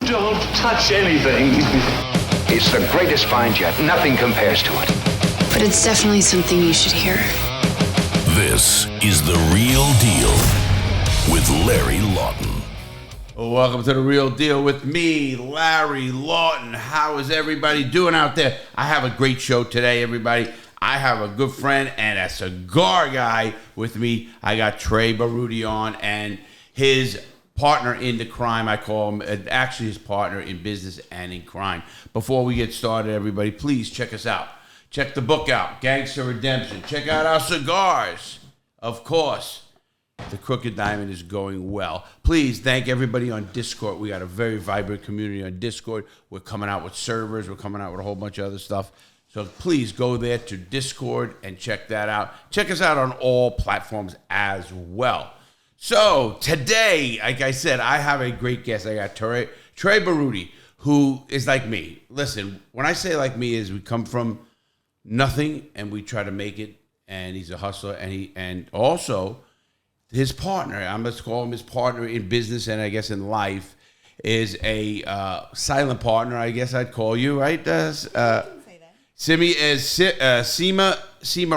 don't touch anything. It's the greatest find yet. Nothing compares to it. But it's definitely something you should hear. This is The Real Deal with Larry Lawton. Well, welcome to The Real Deal with me, Larry Lawton. How is everybody doing out there? I have a great show today, everybody. I have a good friend and a cigar guy with me. I got Trey Baruti on and his partner in the crime, I call him, actually his partner in business and in crime. Before we get started, everybody, please check us out. Check the book out, Gangster Redemption. Check out our cigars. Of course, the Crooked Diamond is going well. Please thank everybody on Discord. We got a very vibrant community on Discord. We're coming out with servers. We're coming out with a whole bunch of other stuff. So please go there to Discord and check that out. Check us out on all platforms as well. So today, like I said, I have a great guest. I got Trey Baruti, who is like me. Listen, when I say like me is we come from nothing and we try to make it, and he's a hustler, and also his partner, I'm going to call him his partner in business and I guess in life, is a silent partner, I guess I'd call you, right? Seema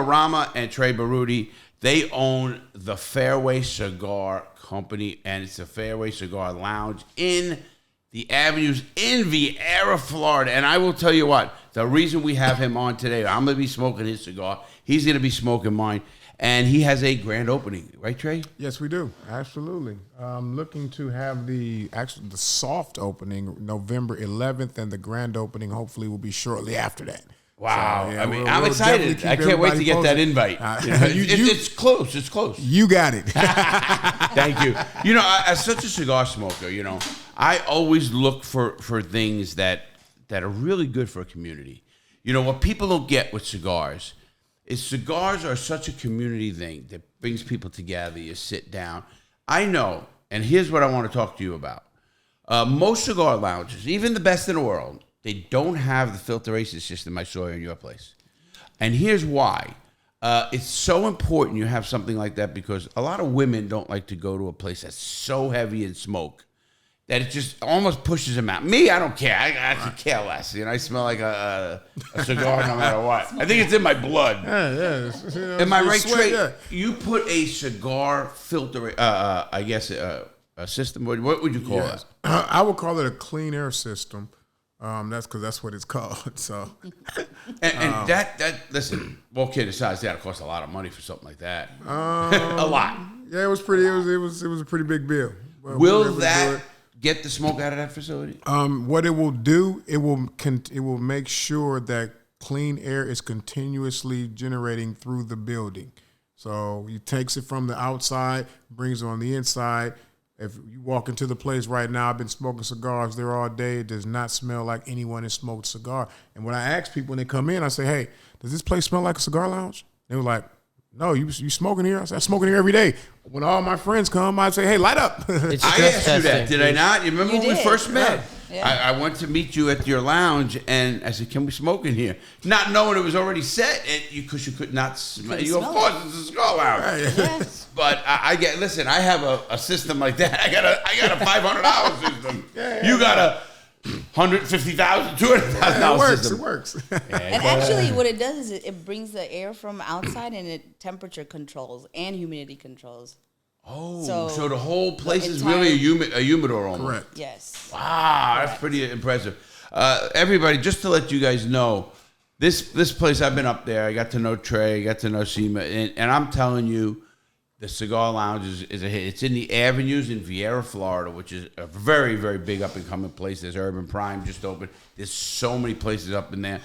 Rama and Trey Baruti. They own the Fairway Cigar Company, and it's the Fairway Cigar Lounge in the Avenues in Vieira, Florida. And I will tell you what, the reason we have him on today, I'm going to be smoking his cigar. He's going to be smoking mine. And he has a grand opening. Right, Trey? Yes, we do. Absolutely. I'm looking to have the soft opening November 11th, and the grand opening hopefully will be shortly after that. Wow. So, yeah, I'm excited. I can't wait to get that invite. It's close. It's close. You got it. Thank you. You know, as such a cigar smoker, you know, I always look for things that are really good for a community. You know, what people don't get with cigars is cigars are such a community thing that brings people together. You sit down. I know, and here's what I want to talk to you about. Most cigar lounges, even the best in the world, they don't have the filtration system I saw in your place. And here's why. It's so important you have something like that because a lot of women don't like to go to a place that's so heavy in smoke that it just almost pushes them out. Me, I don't care. I could care less. You know, I smell like a cigar no matter what. I think it's in my blood. Yeah. Am I right, Trey? Yeah. You put a cigar filter, I guess, a system. What would you call it? I would call it a clean air system. That's because that's what it's called. So, and that listen, well, kid aside, that'll cost a lot of money for something like that. A lot. Yeah, it was pretty. It was a pretty big bill. Will that get the smoke out of that facility? What it will do, it will make sure that clean air is continuously generating through the building. So it takes it from the outside, brings it on the inside. If you walk into the place right now, I've been smoking cigars there all day. It does not smell like anyone has smoked a cigar. And when I ask people when they come in, I say, hey, does this place smell like a cigar lounge? They were like, no, you smoking here? I said, I'm smoking here every day. When all my friends come, I say, hey, light up. I asked you that, did I not? You remember when we first met? Yeah. I went to meet you at your lounge, and I said, can we smoke in here? Not knowing it was already set, because you could not smell. Of course, it's a cigar lounge. Right. Yes. But I have a system like that. I got a $500 system. You got a $150,000, $200,000 system. It works. And actually, what it does is it brings the air from outside and it temperature controls and humidity controls. Oh, so the whole place is really a humidor almost. Correct. Yes. Wow, that's pretty impressive. Everybody, just to let you guys know, this place, I've been up there. I got to know Trey, I got to know Seema, and I'm telling you, the Cigar Lounge is a hit. It's in the Avenues in Vieira, Florida, which is a very, very big up-and-coming place. There's Urban Prime just opened. There's so many places up in there.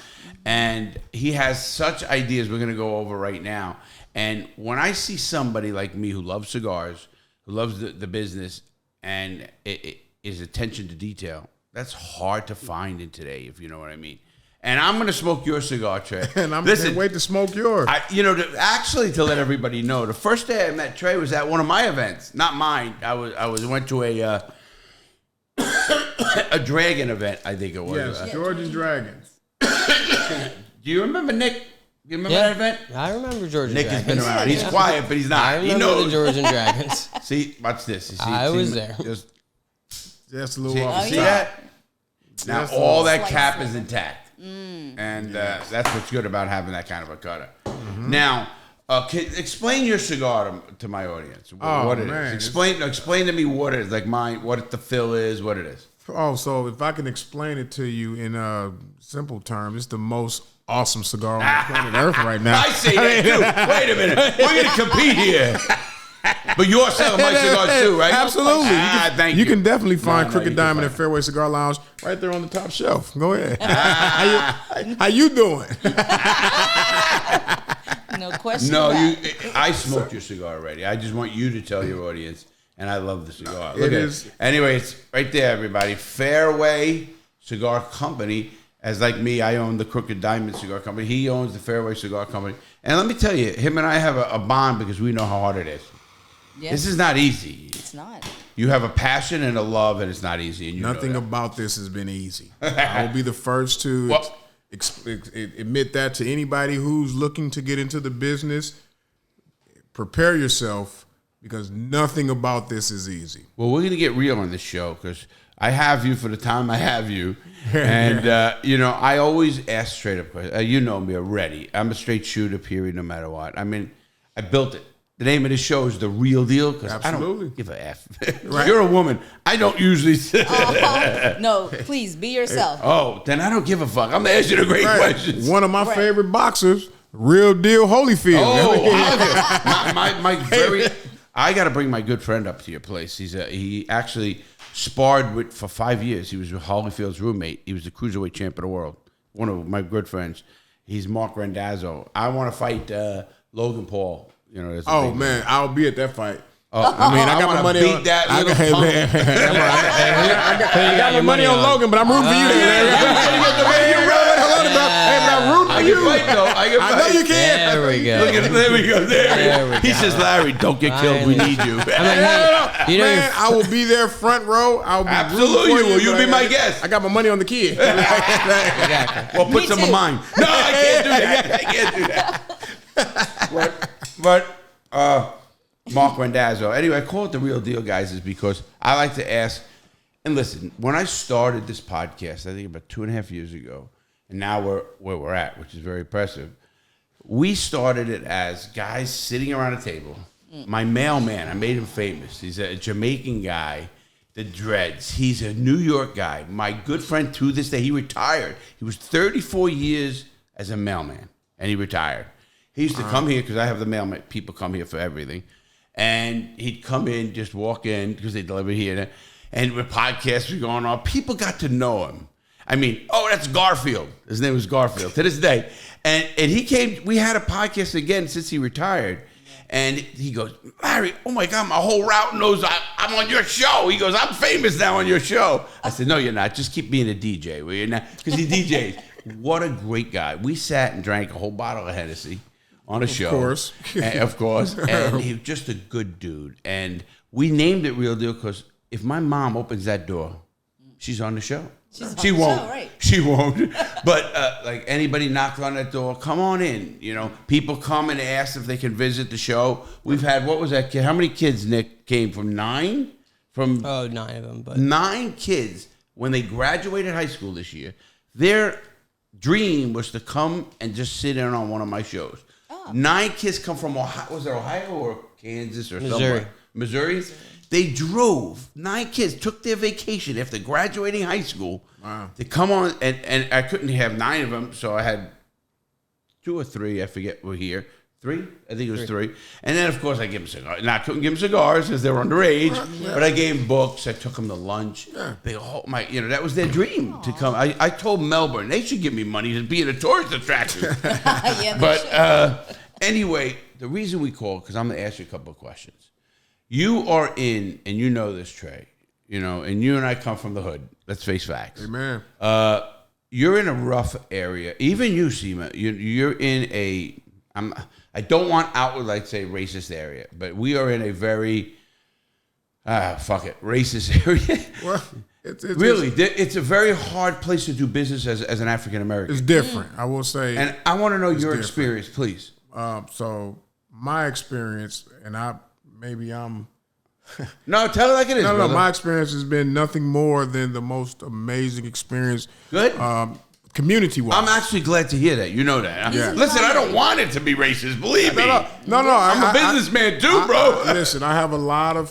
And he has such ideas we're going to go over right now. And when I see somebody like me who loves cigars, who loves the business, and it is attention to detail, that's hard to find in today, if you know what I mean. And I'm going to smoke your cigar, Trey. And I'm can't wait to smoke yours. Actually, to let everybody know, the first day I met Trey was at one of my events, not mine. I went to a dragon event, I think it was. Yes, Georgian Dragons. Do you remember Nick? You remember that event? I remember Georgian Nick Dragons. has been around. He's quiet, but he's not. I remember the Georgian Dragons. See, watch this. You see, I was there. Just a little off. See that? Now, Yes, all that Slice cap it. is intact. And that's what's good about having that kind of a cutter. Now, explain your cigar to my audience. What it is. Explain to me what it is. Like what the fill is, what it is. Oh, so if I can explain it to you in simple terms, it's the most awesome cigar on planet Earth right now. I say that too. Wait a minute. We're going to compete here. But you're selling my cigars too, right? Absolutely. Thank you can definitely find No, Crooked you can Diamond find at Fairway Cigar Lounge right there on the top shelf. Go ahead. How you doing? No question. No, about I smoked your cigar already. I just want you to tell your audience, and I love the cigar. Look It at is. it. Anyway, it's right there, everybody. Fairway Cigar Company. As like me, I own the Crooked Diamond Cigar Company. He owns the Fairway Cigar Company. And let me tell you, him and I have a bond because we know how hard it is. Yes. This is not easy. It's not. You have a passion and a love, and it's not easy. And you Nothing know that. about this has been easy. I will be the first to Well- admit that to anybody who's looking to get into the business. Prepare yourself because nothing about this is easy. Well, we're going to get real on this show because I have you for the time I have you. And, I always ask straight up questions. You know me already. I'm a straight shooter, period, no matter what. I mean, I built it. The name of the show is The Real Deal because I Absolutely. don't give a F. You're a woman. I don't usually say No, please be yourself. Oh, then I don't give a fuck. I'm going to ask you the great questions. One of my Right. favorite boxers, Real Deal Holyfield. I got to bring my good friend up to your place. He actually sparred for 5 years. He was Holyfield's roommate. He was the cruiserweight champ of the world. One of my good friends. He's Mark Randazzo. I want to fight Logan Paul. Oh man, I'll be at that fight. I I got my money beat on that I little got, punk. I got my money on Logan, but I'm rooting for you. I'm rooting I for can you. fight though. I know you can. There we go. Look at there we go. There we He go. says, Larry, don't get killed. We need you. You know, Man, I will be there front row. I'll be Absolutely, rooting for you will. you, You'll but be I my got- guest. I got my money on the kid. exactly. Well, put Me some of too. mine. No, I can't do that. I can't do that. But Mark Randazzo. Anyway, I call it The Real Deal, guys, is because I like to ask, and listen, when I started this podcast, I think about 2.5 years ago, and now we're where we're at, which is very impressive. We started it as guys sitting around a table. My mailman, I made him famous. He's a Jamaican guy, the dreads. He's a New York guy. My good friend to this day, he retired. He was 34 years as a mailman, and he retired. He used to come here because I have the mailman. People come here for everything. And he'd come in, just walk in, because they deliver here. And with podcasts were going on, people got to know him. I mean, that's Garfield. His name was Garfield to this day. And he came, we had a podcast again since he retired. And he goes, Larry, oh my God, my whole route knows I'm on your show. He goes, I'm famous now on your show. I said, no, you're not. Just keep being a DJ, will you? Because he DJs. What a great guy. We sat and drank a whole bottle of Hennessy on a show. Of course. And he was just a good dude. And we named it Real Deal because if my mom opens that door, she's on the show. She won't. Show, right. She won't. But like anybody knocked on that door, come on in. People come and ask if they can visit the show. We've had, what was that kid? How many kids, Nick, came from 9? From 9 of them, but 9 kids when they graduated high school this year. Their dream was to come and just sit in on one of my shows. 9 kids come from Ohio. Was it Ohio or Kansas or somewhere? Missouri. They drove. 9 kids took their vacation after graduating high school to come on, and I couldn't have 9 of them, so I had 2 or 3. I forget. Were here 3. I think it was 3. And then of course I gave them cigars. Now I couldn't give them cigars because they were underage, but I gave them books. I took them to lunch. That was their dream to come. I told Melbourne they should give me money to be in a tourist attraction. Yeah, But anyway, the reason we called, because I'm going to ask you a couple of questions. You are in, and you know this, Trey, and you and I come from the hood. Let's face facts. Amen. You're in a rough area. Even you, Seema, you're in I don't want outward, like, say, racist area, but we are in a very, racist area. Well, Really, it's a very hard place to do business as an African American. it's different. I will say. And I want to know your different. experience, please. So my experience, and I'm No, tell it like it is. No, brother. my experience has been nothing more than the most amazing experience. Good. Community-wise. I'm actually glad to hear that. You know that. Yeah. Listen, I don't want it to be racist. Believe me. No. I'm a businessman too, bro. Listen, I have a lot of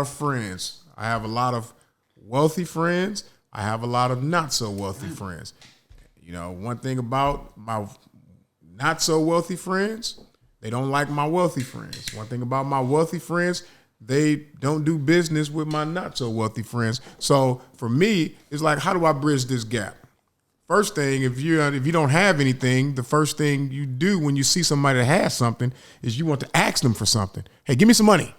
friends. I have a lot of wealthy friends. I have a lot of not so wealthy friends. You know, one thing about my not so wealthy friends, they don't like my wealthy friends. One thing about my wealthy friends, they don't do business with my not so wealthy friends. So for me, it's like, how do I bridge this gap? First thing, if you don't have anything, the first thing you do when you see somebody that has something is you want to ask them for something. Hey, give me some money.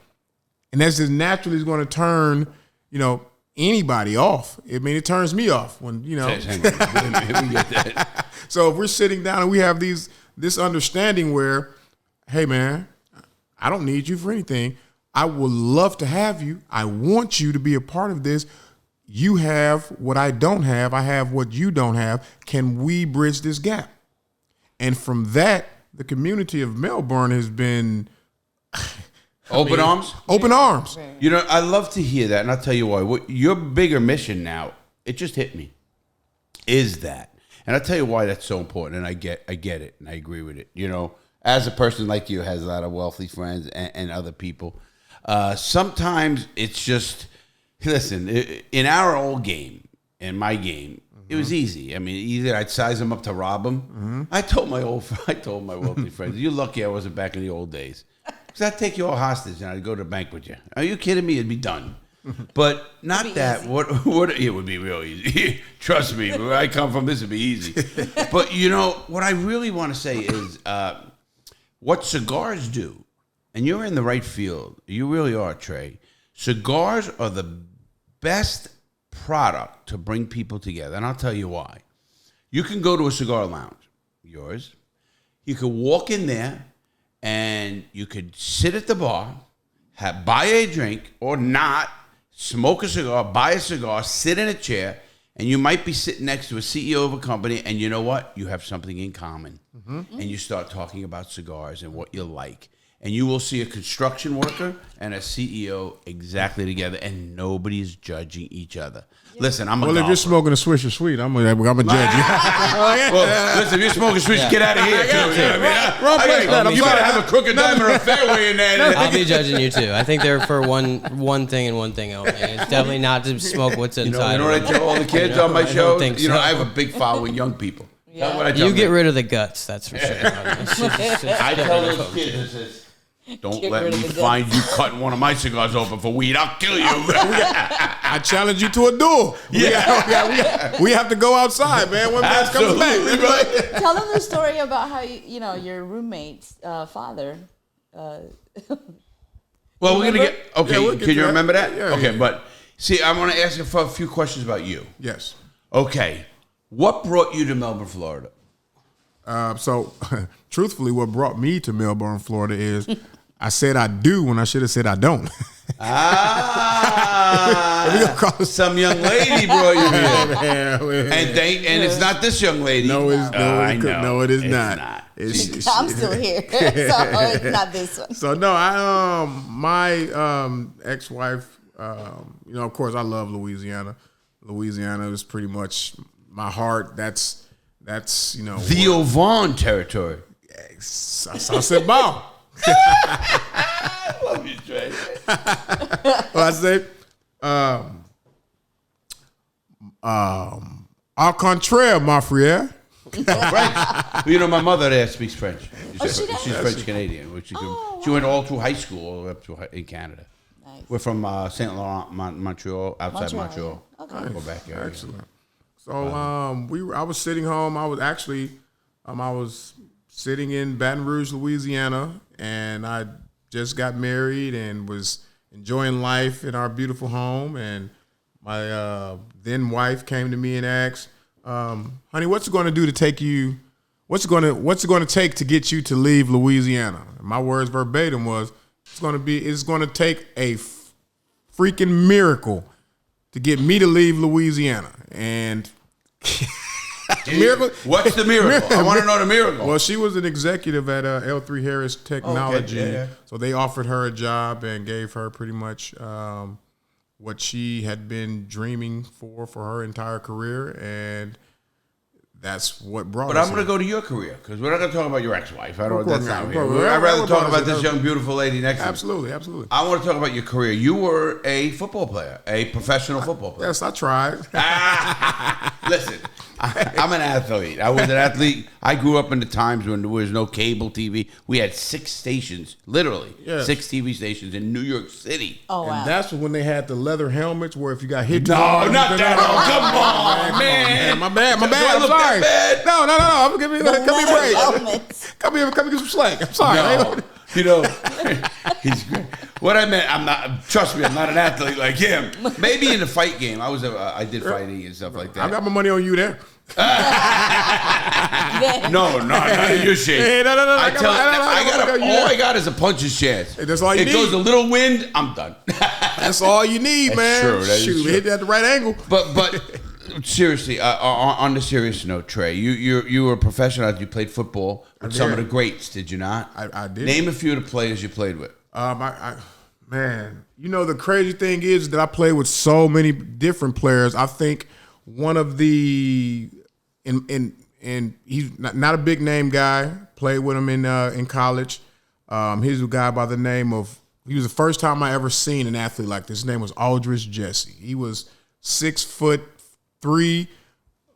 And that's just naturally going to turn, anybody off. I mean, it turns me off when, So if we're sitting down and we have this understanding where, hey, man, I don't need you for anything. I would love to have you. I want you to be a part of this. You have what I don't have. I have what you don't have. Can we bridge this gap? And from that, the community of Melbourne has been Open arms? Open arms. I love to hear that, and I'll tell you why. Your bigger mission now, it just hit me, is that. And I'll tell you why that's so important, and I get it, and I agree with it. As a person like you has a lot of wealthy friends and other people, sometimes it's just, listen, in our old game, in my game, it was easy. I mean, either I'd size them up to rob them. I told my wealthy friends, you're lucky I wasn't back in the old days. Because I'd take you all hostage and I'd go to the bank with you. Are you kidding me? It'd be done. But not that. Easy. What it would be real easy. Trust me, where I come from, this would be easy. But what I really want to say is what cigars do, and you're in the right field. You really are, Trey. Cigars are the best product to bring people together, and I'll tell you why. You can go to a cigar lounge, yours. You could walk in there, and you could sit at the bar, buy a drink or not, smoke a cigar, buy a cigar, sit in a chair, and you might be sitting next to a CEO of a company, and you know what? You have something in common. And you start talking about cigars and what you like. And you will see a construction worker and a CEO exactly together, and nobody's judging each other. Listen, I'm a golfer. If you're smoking a Swisher Sweet, I'm gonna judge you. Well, listen, if you're smoking Swisher, get out of here too. You better have a crooked diamond or a fairway in there. I'll be judging you too. I think they're for one thing and one thing only. It's definitely not to smoke what's inside. You know what I tell all the kids on my show? I I have a big following young people. Yeah. You get rid of the guts, that's for sure. I tell those kids, don't let me find you cutting one of my cigars open for weed. I'll kill you. I challenge you to a duel. We have to go outside, man. When man comes back. Right? Tell them the story about how your roommate's father. Well, we're gonna get okay. Yeah, Can you remember that? Yeah, okay, yeah. but see, I want to ask you for a few questions about you. Yes. Okay, what brought you to Melbourne, Florida? So, truthfully, what brought me to Melbourne, Florida is I said I do when I should have said I don't. Some young lady brought you here. And it's not this young lady. No, it is not. I'm still here, so it's not this one. So no, my ex-wife, of course, I love Louisiana. Louisiana is pretty much my heart. That's the Ovan territory. Sunset Bow. I love you, Trey. Well, I say, au contraire, my frère. French. My mother there speaks French. She's does? French Canadian. She went all through high school, all the way up to in Canada. Nice. We're from Saint Laurent, Montreal, outside Montreal. Okay. Quebec area. Excellent. So I was sitting home. I was sitting in Baton Rouge, Louisiana, and I just got married and was enjoying life in our beautiful home. And my then wife came to me and asked, "Honey, what's it going to do to take you? What's it going to take to get you to leave Louisiana?" And my words verbatim was, "It's going to take a freaking miracle to get me to leave Louisiana." And Miracle. What's the miracle? I want to know the miracle. Well, she was an executive at L3 Harris Technology, Yeah. so they offered her a job and gave her pretty much what she had been dreaming for her entire career, and that's what brought. But us I'm going to here. go to your career because we're not going to talk about your ex-wife. I don't. course That's not. not. Of course. I'd rather We're talk about about to- this young, beautiful lady next to me. Absolutely. I want to talk about your career. You were a football player, a professional football player. Yes, I tried. Listen, I'm an athlete. I was an athlete. I grew up in the times when there was no cable TV. We had 6 stations, literally, Yes. 6 TV stations in New York City. Oh wow. And that's when they had the leather helmets where if you got hit. No, not that. Come on, man. My bad. Do I I'm look sorry. that bad? No. I'm give me a break. Helmets. Come here, give me some slack. I'm sorry. No, you know, he's great. What I meant, I'm not. Trust me, I'm not an athlete like him. Maybe in the fight game, I did fighting and stuff like I that. got my money on you there. No, not in your shape. Hey, no. I got is a puncher's chance. Hey, that's all you it need. goes a little wind, I'm done. That's all you need, That's man. true, that is Shoot, true. hit that at the right angle. But seriously, on the serious note, Trey, you were a professional. You played football with some of the greats, did you not? I did. Name a few of the players you played with. Man, you know the crazy thing is that I played with so many different players. I think one of the and he's not a big name guy. Played with him in college. He's a guy by the name of. He was the first time I ever seen an athlete like this. His name was Aldridge Jesse. He was 6'3",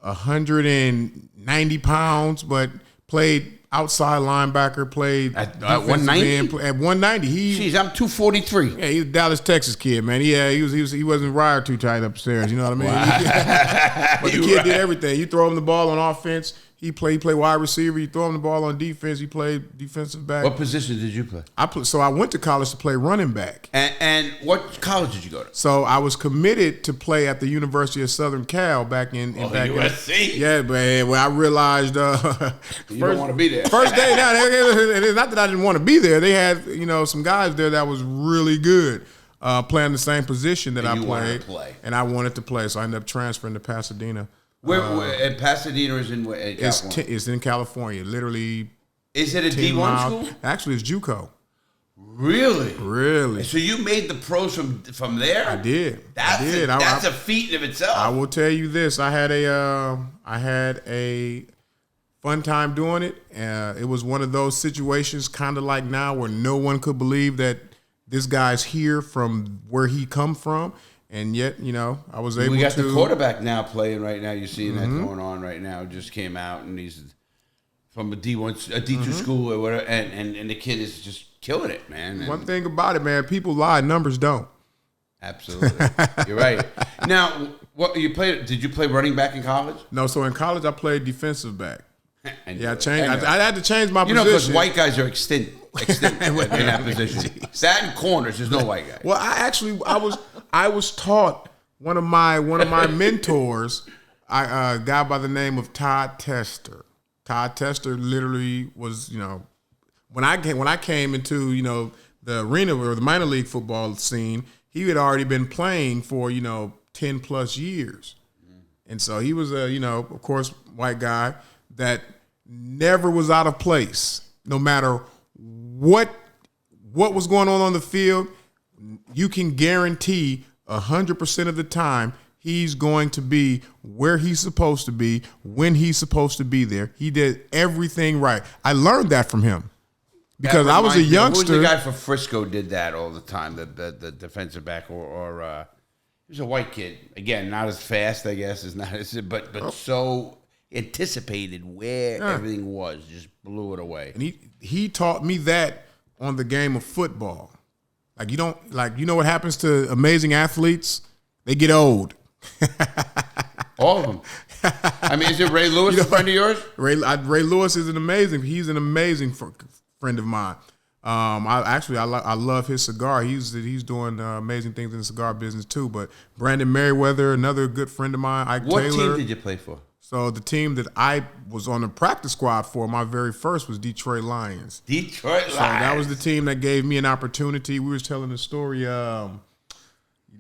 190 pounds, but played outside linebacker. Played At defensive 190? end, at 190. Jeez, I'm 243. Yeah, he's a Dallas, Texas kid, man. He wasn't wired too tight upstairs. You know what I mean? But the kid did everything. You throw him the ball on offense, he played wide receiver. You throw him the ball on defense, he played defensive back. What position did you play? So I went to college to play running back. And what college did you go to? So I was committed to play at the University of Southern Cal back in USC. Yeah, man. Well, I realized You don't want to be there. First day, now it's not that I didn't want to be there. They had some guys there that was really good, playing the same position that And I you wanted played, to play. and I wanted to play. So I ended up transferring to Pasadena. Where and Pasadena is in California? It's in California, literally. Is it a 10 D1 miles. school? Actually, it's JUCO. Really? Really, So you made the pros from there? I did. That's I did. That's a feat in itself. I will tell you this: I had a fun time doing it. It was one of those situations, kind of like now, where no one could believe that this guy's here from where he come from, and yet, I was able to. We got the quarterback now playing right now. You're seeing that going on right now. Just came out and he's from a D1, a D2 school or whatever, and the kid is just killing it, man. One thing about it, man, people lie, numbers don't. Absolutely, you're right. Now, what you played? Did you play running back in college? No, so in college I played defensive back. Yeah, I changed. I know. I had to change my because position. white guys are extinct in that position. That and corners, there's no white guy. Well, I was taught one of my mentors, a guy by the name of Todd Tester. Todd Tester literally was, when I came into the arena or the minor league football scene, he had already been playing for 10 plus years, and so he was a of course white guy that never was out of place, no matter what was going on the field. You can guarantee 100% of the time he's going to be where he's supposed to be when he's supposed to be there. He did everything right. I learned that from him because I was a youngster. Who was the guy for Frisco did that all the time? The defensive back or he was a white kid. Again, not as fast, I guess, but so anticipated where everything was, just blew it away. And he taught me that on the game of football. Like what happens to amazing athletes? They get old. All of them. I mean, is it Ray Lewis a friend of yours? Ray Lewis is he's an amazing friend of mine. I love his cigar. He's doing amazing things in the cigar business too. But Brandon Merriweather, another good friend of mine. Ike What Taylor. team did you play for? So the team that I was on the practice squad for, my very first, was Detroit Lions. Detroit Lions. So that was the team that gave me an opportunity. We was telling the story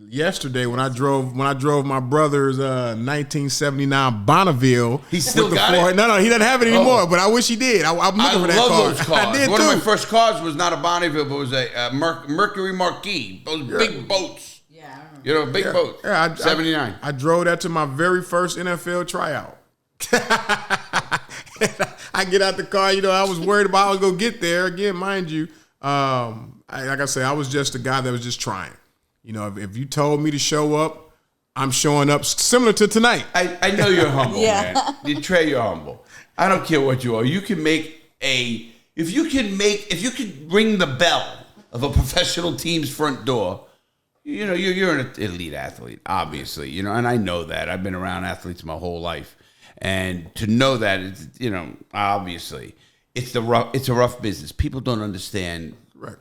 yesterday when I drove my brother's 1979 Bonneville. He still with the got Ford. it? No, he doesn't have it anymore. But I wish he did. I'm looking for that love car. those cars. I did One too. of my first cars was not a Bonneville, but it was a Mercury Marquis. Those big boats. Yeah, I remember. You know, big boats. Yeah, 79. I drove that to my very first NFL tryout. I get out the car, I was worried about I was going to get there. Again, mind you, like I say, I was just a guy that was just trying. If you told me to show up, I'm showing up similar to tonight. I know you're humble, Yeah. man. Trey, you're humble. I don't care what you are. You can make if you can ring the bell of a professional team's front door, you're an elite athlete, obviously, and I know that. I've been around athletes my whole life. And to know that, obviously, it's a rough business. People don't understand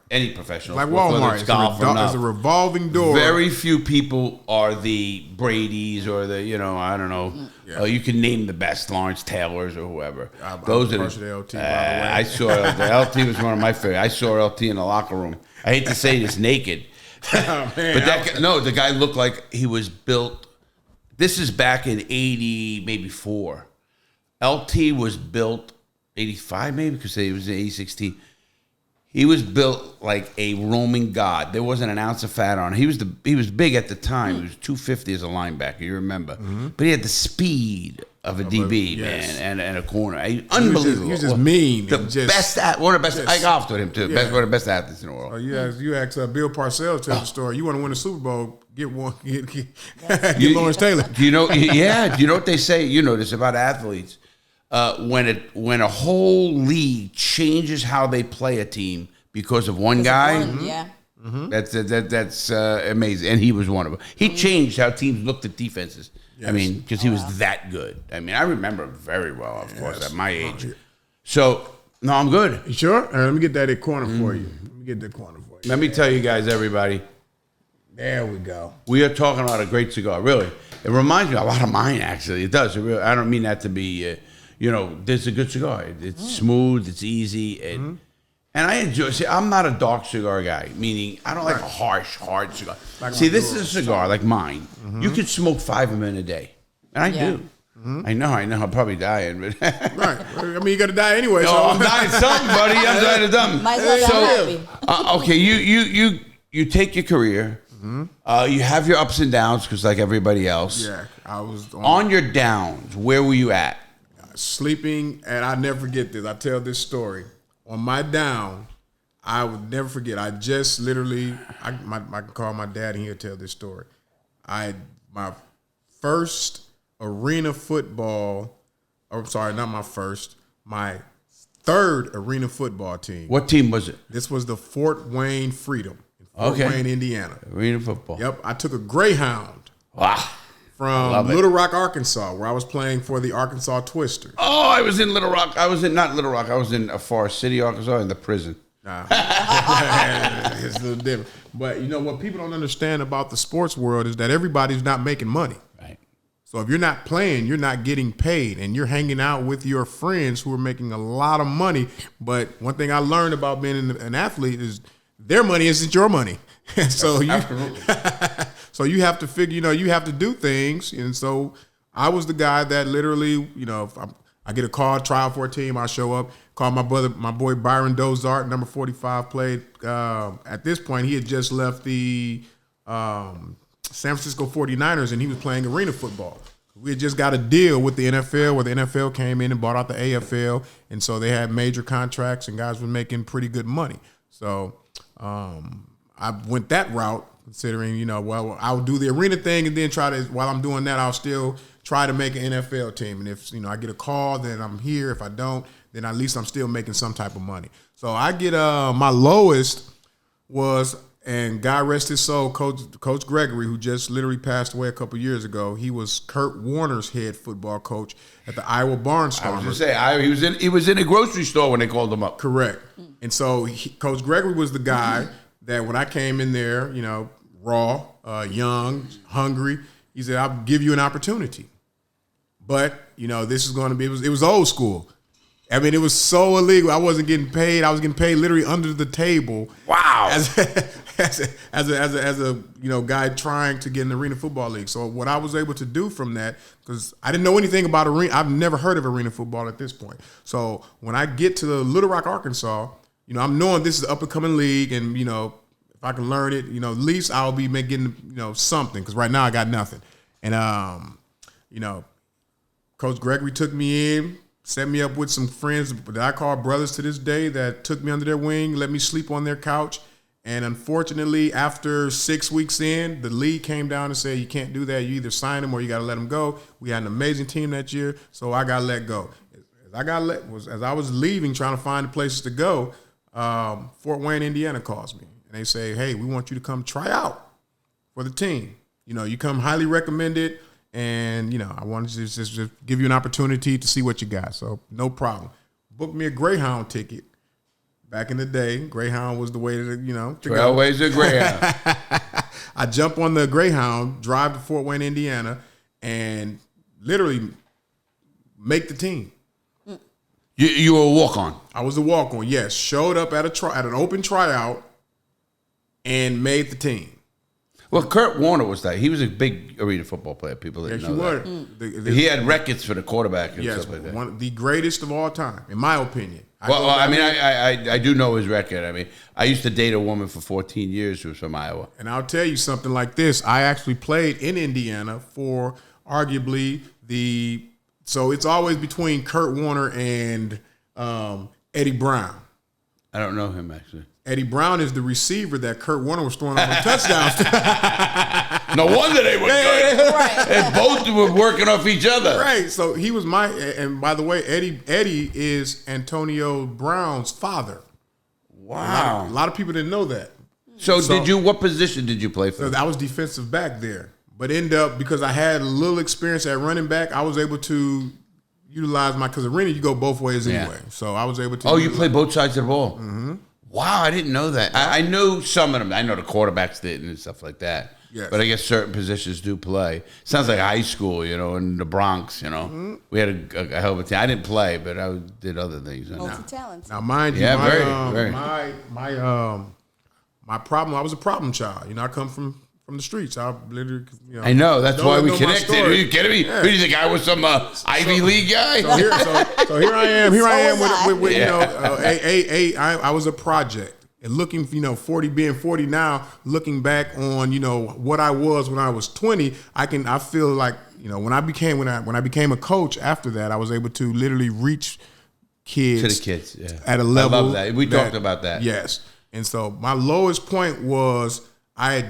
any professional like sport, whether Walmart. it's golf or not. It's a revolving door. Very few people are the Bradys or the, I don't know. Yeah. You can name the best, Lawrence Taylors or whoever. Those are the LT, by the way. I saw the LT was one of my favorites. I saw LT in the locker room. I hate to say this, naked. Oh, man. But the guy looked like he was built. This is back in 80, maybe 4. LT was built 85, maybe, because he was in 86 team. He was built like a Roman god. There wasn't an ounce of fat on him. He was big at the time. He was 250 as a linebacker, you remember. Mm-hmm. But he had the speed of a DB, yes. man, and a corner. Unbelievable. He was just mean. One of the best. I golfed with him too. Yeah. One of the best athletes in the world. You asked Bill Parcells tell the story. You want to win a Super Bowl? Get Lawrence Taylor. Do you know? Yeah. Do you know what they say? You know this about athletes. When a whole league changes how they play a team because of one guy, Yeah. Mm-hmm. That's amazing. And he was one of them. He changed how teams looked at defenses. Yes. I mean, because he was that good. I mean, I remember him very well, of course, at my age. So, no, I'm good. You sure? All right, let me get that corner for you. Let me tell you guys, everybody. There we go. We are talking about a great cigar. Really, it reminds me a lot of mine. Actually, it does. I don't mean that to be. There's a good cigar. It's smooth. It's easy. And I enjoy. See, I'm not a dark cigar guy. Meaning, I don't like a harsh, hard cigar. See, this is a cigar like mine. Mm-hmm. You could smoke 5 of them in a day, and I do. Mm-hmm. I know. I'll probably die. But right. I mean, you got to die anyway. No, So I'm dying something, buddy. I'm dying of something. Might as well be happy. Okay, you take your career. Mm-hmm. You have your ups and downs because, like everybody else. Yeah, I was on your downs. Where were you at? Sleeping, and I never forget this. I tell this story. On my down, I would never forget. I just literally, I can call my dad and he'll tell this story. My first arena football, I'm sorry, not my first, my third arena football team. What team was it? This was the Fort Wayne Freedom in Fort Wayne, Indiana. Arena football. Yep, I took a Greyhound. Wow. From Little Rock, Arkansas, where I was playing for the Arkansas Twisters. Oh, I was in Little Rock. I was in Forest City, Arkansas, in the prison. It's a little different. But what people don't understand about the sports world is that everybody's not making money. Right. So if you're not playing, you're not getting paid, and you're hanging out with your friends who are making a lot of money. But one thing I learned about being an athlete is their money isn't your money. So so you have to figure, you have to do things. And so I was the guy that literally, if I get a call, trial for a team, I show up, call my boy Byron Dozart, number 45, played. At this point, he had just left the San Francisco 49ers, and he was playing arena football. We had just got a deal with the NFL where the NFL came in and bought out the AFL. And so they had major contracts, and guys were making pretty good money. So I went that route, considering, I'll do the arena thing and then while I'm doing that, I'll still try to make an NFL team. And if, I get a call, then I'm here. If I don't, then at least I'm still making some type of money. So I get, my lowest was, and God rest his soul, Coach Gregory, who just literally passed away a couple years ago. He was Kurt Warner's head football coach at the Iowa Barnstormers. I was going to say, he was in a grocery store when they called him up. Correct. And so Coach Gregory was the guy that when I came in there, raw, young, hungry, he said, I'll give you an opportunity. But, this is going to be, it was old school. I mean, it was so illegal. I wasn't getting paid. I was getting paid literally under the table. Wow. as a guy trying to get in the Arena Football League. So what I was able to do from that, because I didn't know anything about arena, I've never heard of arena football at this point. So when I get to Little Rock, Arkansas, I'm knowing this is an up and coming league, and if I can learn it, at least I'll be making something, because right now I got nothing. And Coach Gregory took me in, set me up with some friends that I call brothers to this day that took me under their wing, let me sleep on their couch. And unfortunately, after 6 weeks in, the league came down and said, you can't do that. You either sign him or you got to let him go. We had an amazing team that year, so I got let go. As I was leaving, trying to find the places to go, Fort Wayne, Indiana calls me. And they say, hey, we want you to come try out for the team. You come highly recommended. And, I wanted to just give you an opportunity to see what you got. So no problem. Booked me a Greyhound ticket. Back in the day, Greyhound was the way to go. Always a Greyhound. I jump on the Greyhound, drive to Fort Wayne, Indiana, and literally make the team. You were a walk-on. I was a walk-on, yes. Showed up at an open tryout and made the team. Well, Kurt Warner was that. He was a big arena football player. People didn't know that. He had records for the quarterback and stuff like that. The greatest of all time, in my opinion. I do know his record. I mean, I used to date a woman for 14 years who was from Iowa. And I'll tell you something like this. I actually played in Indiana for arguably so it's always between Kurt Warner and Eddie Brown. I don't know him, actually. Eddie Brown is the receiver that Kurt Warner was throwing all the touchdowns. No wonder they were good. Right. And both were working off each other. Right. So he was and by the way, Eddie is Antonio Brown's father. Wow. A lot of people didn't know that. So what position did you play for? I was defensive back there. But because I had a little experience at running back, I was able to utilize because arena, you go both ways anyway. So I was able to. Oh, you play both sides of the ball? Mm-hmm. Wow, I didn't know that. I knew some of them. I know the quarterbacks did and stuff like that. Yes. But I guess certain positions do play. Sounds like high school, in the Bronx, Mm-hmm. We had a hell of a team. I didn't play, but I did other things. Multi-talented. Now, mind you, very. My problem, I was a problem child. I come from the streets. I literally, I know. That's why we connected. Are you kidding me? Yeah. Who do you think I was? Some Ivy League guy? So here I am. Here I am with I was a project. And looking, 40 being 40 now, looking back on, what I was when I was 20, I feel like, when I became a coach after that, I was able to literally reach kids. To the kids, yeah. At a level. I love that. We talked about that. Yes. And so my lowest point was I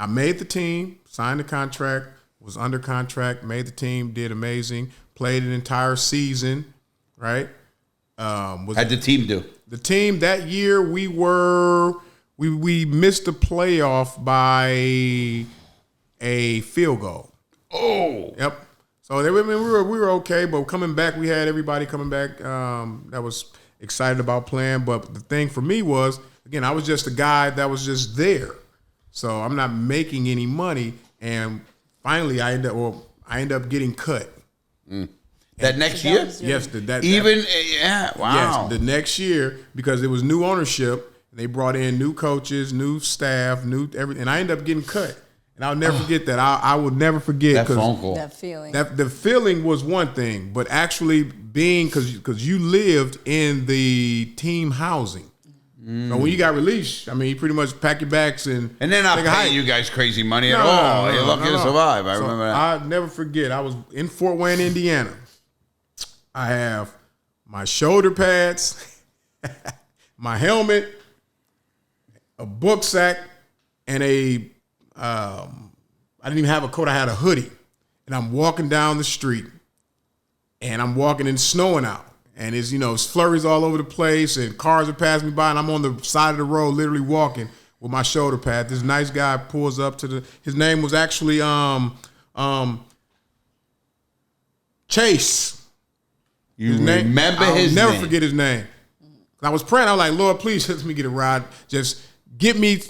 made the team, signed the contract, was under contract, made the team, did amazing, played an entire season, right? How'd the team do? The team that year, we missed the playoff by a field goal. Oh. Yep. So we were okay, but coming back, we had everybody coming back that was excited about playing. But the thing for me was, again, I was just a guy that was just there. So I'm not making any money, and finally I end up getting cut. That next year? Yes. Wow. Yes, the next year, because it was new ownership. They brought in new coaches, new staff, new everything, and I ended up getting cut. And I'll never forget that. I will never forget that phone call. That feeling. The feeling was one thing, but actually being because you lived in the team housing. So when you got released, you pretty much pack your bags and then not paying you guys crazy money at all. You're lucky to survive. I remember that. I'll never forget. I was in Fort Wayne, Indiana. I have my shoulder pads, my helmet, a book sack, and I didn't even have a coat. I had a hoodie, and I'm walking down the street, and I'm walking and snowing out. And it's, it's flurries all over the place, and cars are passing me by, and I'm on the side of the road literally walking with my shoulder pad. This nice guy pulls up to his name was actually Chase. You remember his name? I'll never forget his name. I was praying. I was like, Lord, please let me get a ride. Just get me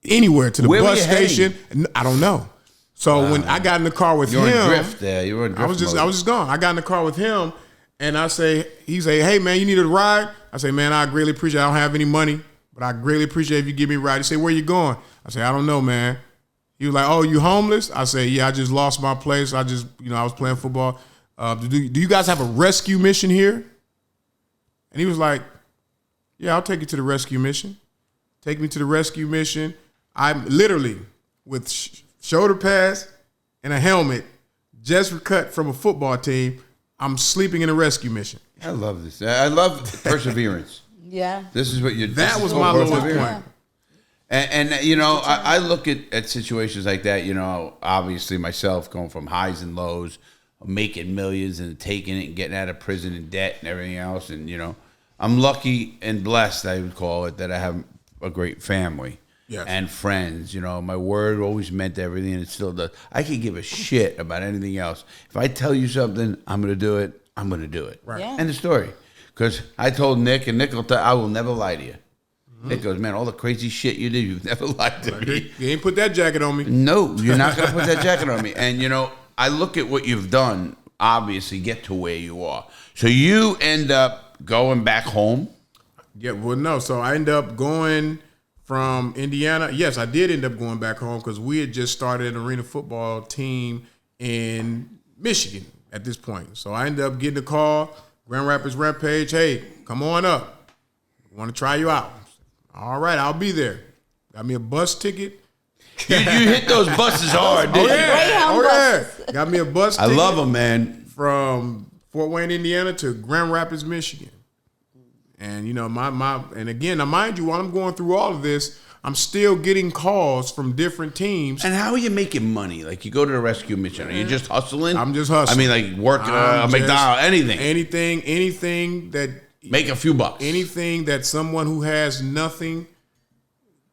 anywhere to the bus station. I don't know. So when I got in the car with him. You were in drift there. You were in drift I was just gone. I got in the car with him. And he say, hey, man, you need a ride? I say, man, I greatly appreciate it. I don't have any money. but I greatly appreciate if you give me a ride. He said, where you going? I said, I don't know, man. He was like, oh, you homeless? I said, yeah, I just lost my place. I was playing football. Do you guys have a rescue mission here? And he was like, yeah, I'll take you to the rescue mission. Take me to the rescue mission. I'm literally with shoulder pads and a helmet, just cut from a football team. I'm sleeping in a rescue mission. I love this. I love perseverance. Yeah. This is what you. That was my lowest point. And you know, I look at situations like that. You know, obviously myself going from highs and lows, making millions and taking it and getting out of prison and debt and everything else. And you know, I'm lucky and blessed, I would call it, that I have a great family. Yes. And friends. You know, my word always meant everything, and it still does. I could give a shit about anything else. If I tell you something, I'm going to do it. I'm going to do it. Right. Yeah. End of story. Because I told Nick, and Nick will tell, I will never lie to you. Mm-hmm. Nick goes, man, all the crazy shit you did, you've never lied to me. You ain't put that jacket on me. No, you're not going to put that jacket on me. And, you know, I look at what you've done, obviously, get to where you are. So you end up going back home? Yeah, well, no. So I ended up going from Indiana. Yes, I did end up going back home because we had just started an arena football team in Michigan at this point. So I ended up getting a call, Grand Rapids Rampage, hey, come on up. We want to try you out. All right, I'll be there. Got me a bus ticket. You hit those buses hard, didn't you? Yeah. Got me a bus ticket. I love them, man. From Fort Wayne, Indiana to Grand Rapids, Michigan. And, you know, and again, now mind you, while I'm going through all of this, I'm still getting calls from different teams. And how are you making money? Like, you go to the rescue mission. Are you just hustling? I'm just hustling. I mean, like, working at McDonald's, anything. Anything that... Make a few bucks. Anything that someone who has nothing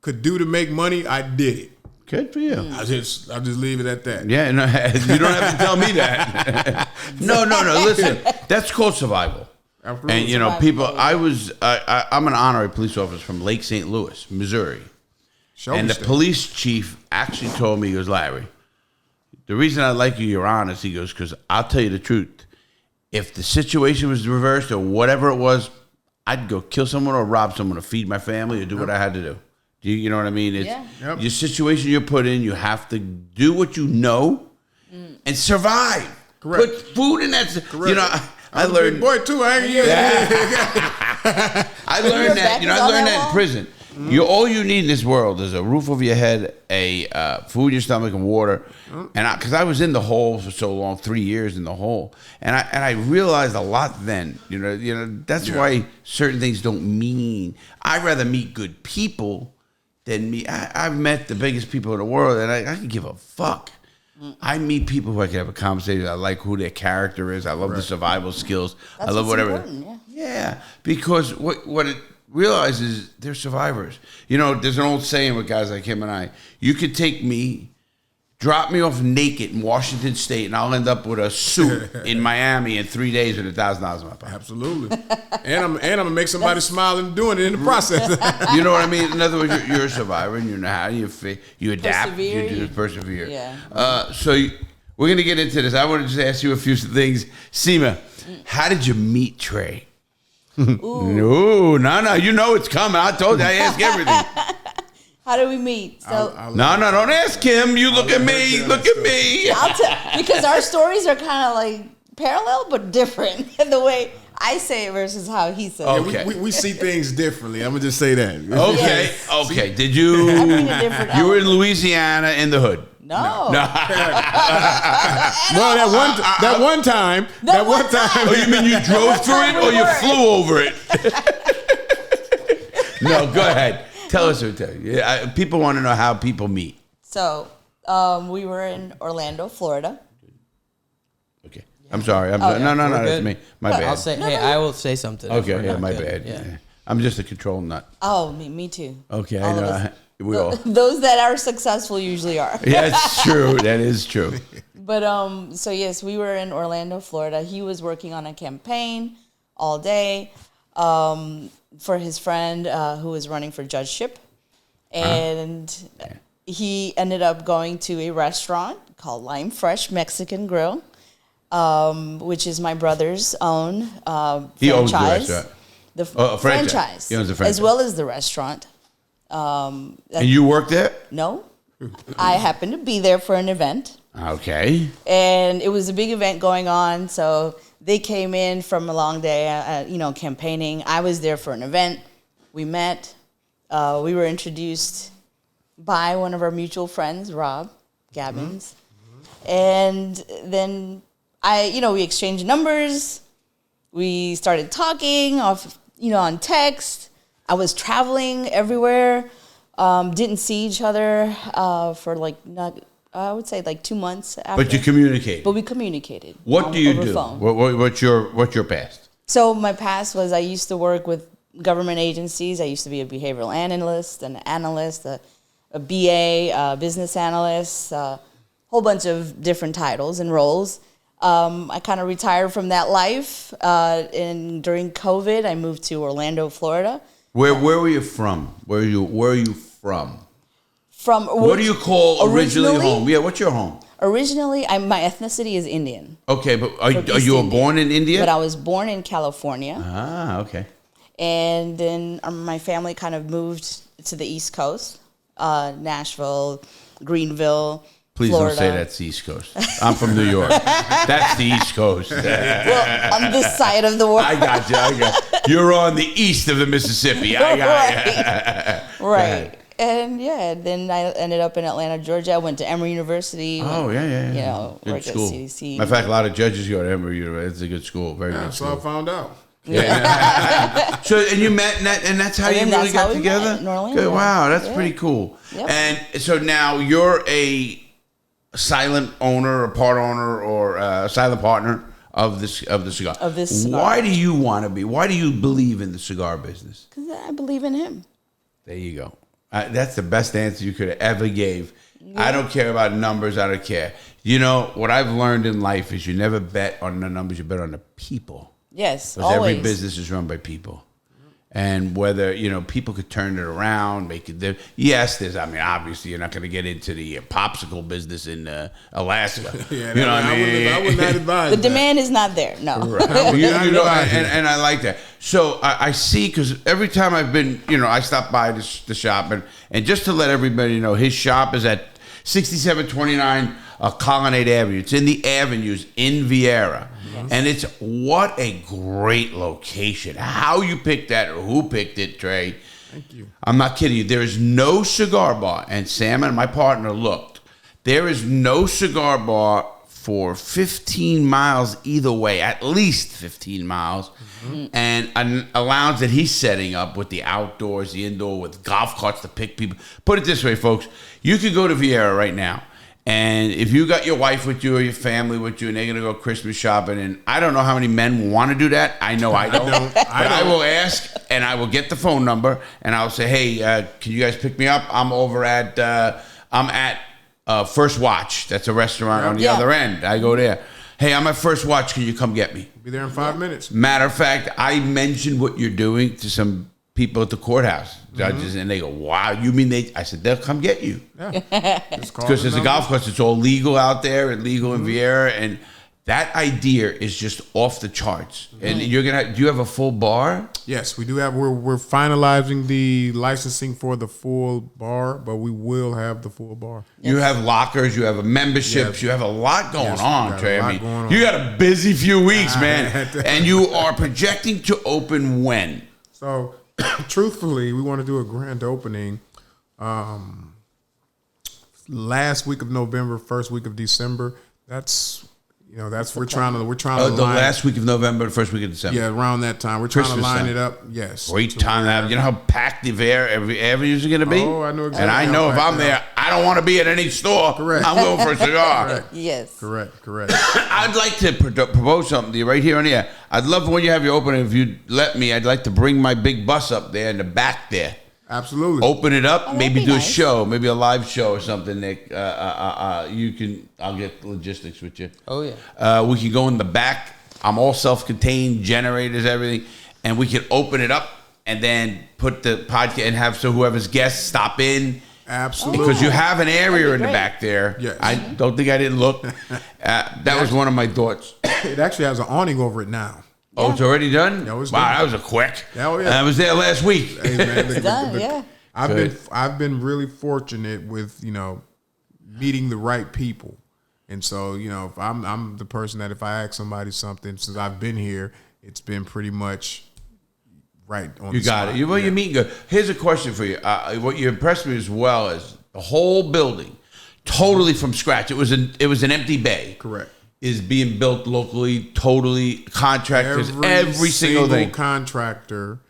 could do to make money, I did it. Good for you. I'll just leave it at that. Yeah, no, you don't have to tell me that. No. Listen, that's called survival. Absolutely. And you know, people. I'm an honorary police officer from Lake St. Louis, Missouri, and the police chief actually told me, he goes, Larry, the reason I like you, you're honest. He goes, because I'll tell you the truth. If the situation was reversed or whatever it was, I'd go kill someone or rob someone to feed my family or do what I had to do. You know what I mean? It's your situation you're put in. You have to do what you know and survive. Correct. Put food in that. Correct. You know, I learned. Big boy too. I learned that. You know, I learned that in prison. Mm-hmm. All you need in this world is a roof over your head, a food in your stomach, and water. And because I was in the hole for so long, 3 years in the hole, and I realized a lot then. You know that's why certain things don't mean. I'd rather meet good people than me. I've met the biggest people in the world, and I can give a fuck. I meet people who I can have a conversation. I like who their character is. I love the survival skills. That's I love whatever. Yeah, because what it realizes, they're survivors. You know, there's an old saying with guys like him and I. You could take me, drop me off naked in Washington State, and I'll end up with a suit in Miami in 3 days with $1,000 in my pocket. Absolutely. And I'm gonna make somebody smile and doing it in the process. You know what I mean? In other words, you're a survivor, and you know how you adapt, you persevere. Yeah. So we're gonna get into this. I want to just ask you a few things. Seema, how did you meet Trey? No, you know it's coming. I told you, I ask everything. How did we meet? So No, don't ask him. You look at me. Look at me. I'll because our stories are kind of like parallel but different in the way I say it versus how he says it. Okay. We see things differently. I'm gonna just say that. Okay. Yes. Okay. Did you? You were in Louisiana in the hood. No. Well, that one time. Oh, you mean you drove through it or you flew over it? No, go ahead. Tell us. People want to know how people meet. So we were in Orlando, Florida. Okay. I'm sorry. No, that's me. My bad. I'll say, I will say something. Okay, my bad. Yeah. I'm just a control nut. Oh, me too. Okay, I know. We all. Those that are successful usually are. Yeah, it's true. That is true. But so yes, we were in Orlando, Florida. He was working on a campaign all day for his friend who was running for judgeship, and he ended up going to a restaurant called Lime Fresh Mexican Grill, which is my brother's own He owns franchise. the restaurant. The franchise. He owns the franchise. as well as the restaurant. And you work there? No, I happened to be there for an event. Okay. And it was a big event going on, so they came in from a long day, campaigning. I was there for an event. We met. We were introduced by one of our mutual friends, Rob Gabbins. Mm-hmm. And then we exchanged numbers. We started talking on text. I was traveling everywhere. Didn't see each other for I would say 2 months after. But you communicated. But we communicated. What do you over do? Phone. What's your past? So my past was I used to work with government agencies. I used to be a behavioral analyst, an analyst, a BA, a business analyst, a whole bunch of different titles and roles. I kind of retired from that life. And during COVID, I moved to Orlando, Florida. Where were you from? Where are you from? What do you call originally home? Yeah, what's your home? Originally, my ethnicity is Indian. Okay, but are you born in India? But I was born in California. Ah, okay. And then my family kind of moved to the East Coast, Nashville, Greenville, Please Florida. Don't say that's East Coast. I'm from New York. That's the East Coast. Well, on this side of the world. I got you. You're on the east of the Mississippi. I got you. Right. And then I ended up in Atlanta, Georgia. I went to Emory University. Oh, yeah. Good worked school. at CDC. Matter of fact, a lot of judges go to Emory University. It's a good school. Very good school. That's how I found out. Yeah. So, and you met, and that's how you really got together? In Orlando. Good. Wow, that's pretty cool. Yep. And so now you're a silent owner, a part owner, or a silent partner of the cigar. Of this cigar. Why do you want to be? Why do you believe in the cigar business? Because I believe in him. There you go. That's the best answer you could have ever gave. Yeah. I don't care about numbers. I don't care. You know, what I've learned in life is you never bet on the numbers. You bet on the people. Yes, because always. every business is run by people. And whether, people could turn it around, make it. Yes, obviously you're not going to get into the popsicle business in Alaska. I would not advise the demand is not there. No. Right. And I like that. So I see, because every time I've been, I stop by the shop, and just to let everybody know, his shop is at 6729 Colonnade Avenue. It's in the Avenues in Vieira. Yes. And it's what a great location. How you picked that, or who picked it, Trey. Thank you. I'm not kidding you. There is no cigar bar, and Sam and my partner looked. There is no cigar bar for 15 miles either way, at least 15 miles. Mm-hmm. And a lounge that he's setting up with the outdoors, the indoor, with golf carts to pick people. Put it this way, folks. You could go to Vieira right now. And if you got your wife with you or your family with you and they're going to go Christmas shopping, and I don't know how many men want to do that. I know I don't. But I will ask, and I will get the phone number, and I'll say, hey, can you guys pick me up? I'm over at, First Watch. That's a restaurant on the other end. I go there. Hey, I'm at First Watch. Can you come get me? Be there in 5 minutes. Matter of fact, I mentioned what you're doing to some people at the courthouse, judges, and they go, wow, you mean they? I said, they'll come get you. Yeah. Because there's a golf course. It's all legal out there, and legal in Vieira, and that idea is just off the charts. And do you have a full bar? Yes, we do have. We're finalizing the licensing for the full bar, but we will have the full bar. Yes. You have lockers, you have memberships, yes. You have a lot going on, Trey. You got a busy few weeks, man. And you are projecting to open when? So, truthfully, we want to do a grand opening last week of November, first week of December. We're trying to the last week of November, the first week of December. Yeah, around that time. We're trying to line it up. Yes. Great time. You know how packed the avenues are going to be? Oh, I know exactly. And I know if I'm there, I don't want to be at any store. Correct. I'm going for a cigar. Correct. Yes. Correct. I'd like to propose something to you right here on the air. I'd love when you have your opening, if you'd let me, I'd like to bring my big bus up there in the back there. Absolutely. Open it up, maybe do nice. a show, maybe a live show or something, Nick. I'll get logistics with you. Oh, yeah. We can go in the back. I'm all self-contained, generators, everything. And we can open it up and then put the podcast and have whoever's guests stop in. Absolutely. Because you have an area in the great. back there. Yes. I don't think I didn't look. That was one of my thoughts. It actually has an awning over it now. Oh, it's already done? That was wow, done. that was a quick. Oh, yeah. I was there last week. Hey, man, It's done, yeah. I've been really fortunate with meeting the right people, and so if I'm the person that if I ask somebody something since I've been here, it's been pretty much right on. You the got spot. it. You mean good. Here's a question for you. What you impressed me as well is the whole building, totally from scratch. It was an empty bay. Correct. Is being built locally, totally contractors, every single thing. Contractor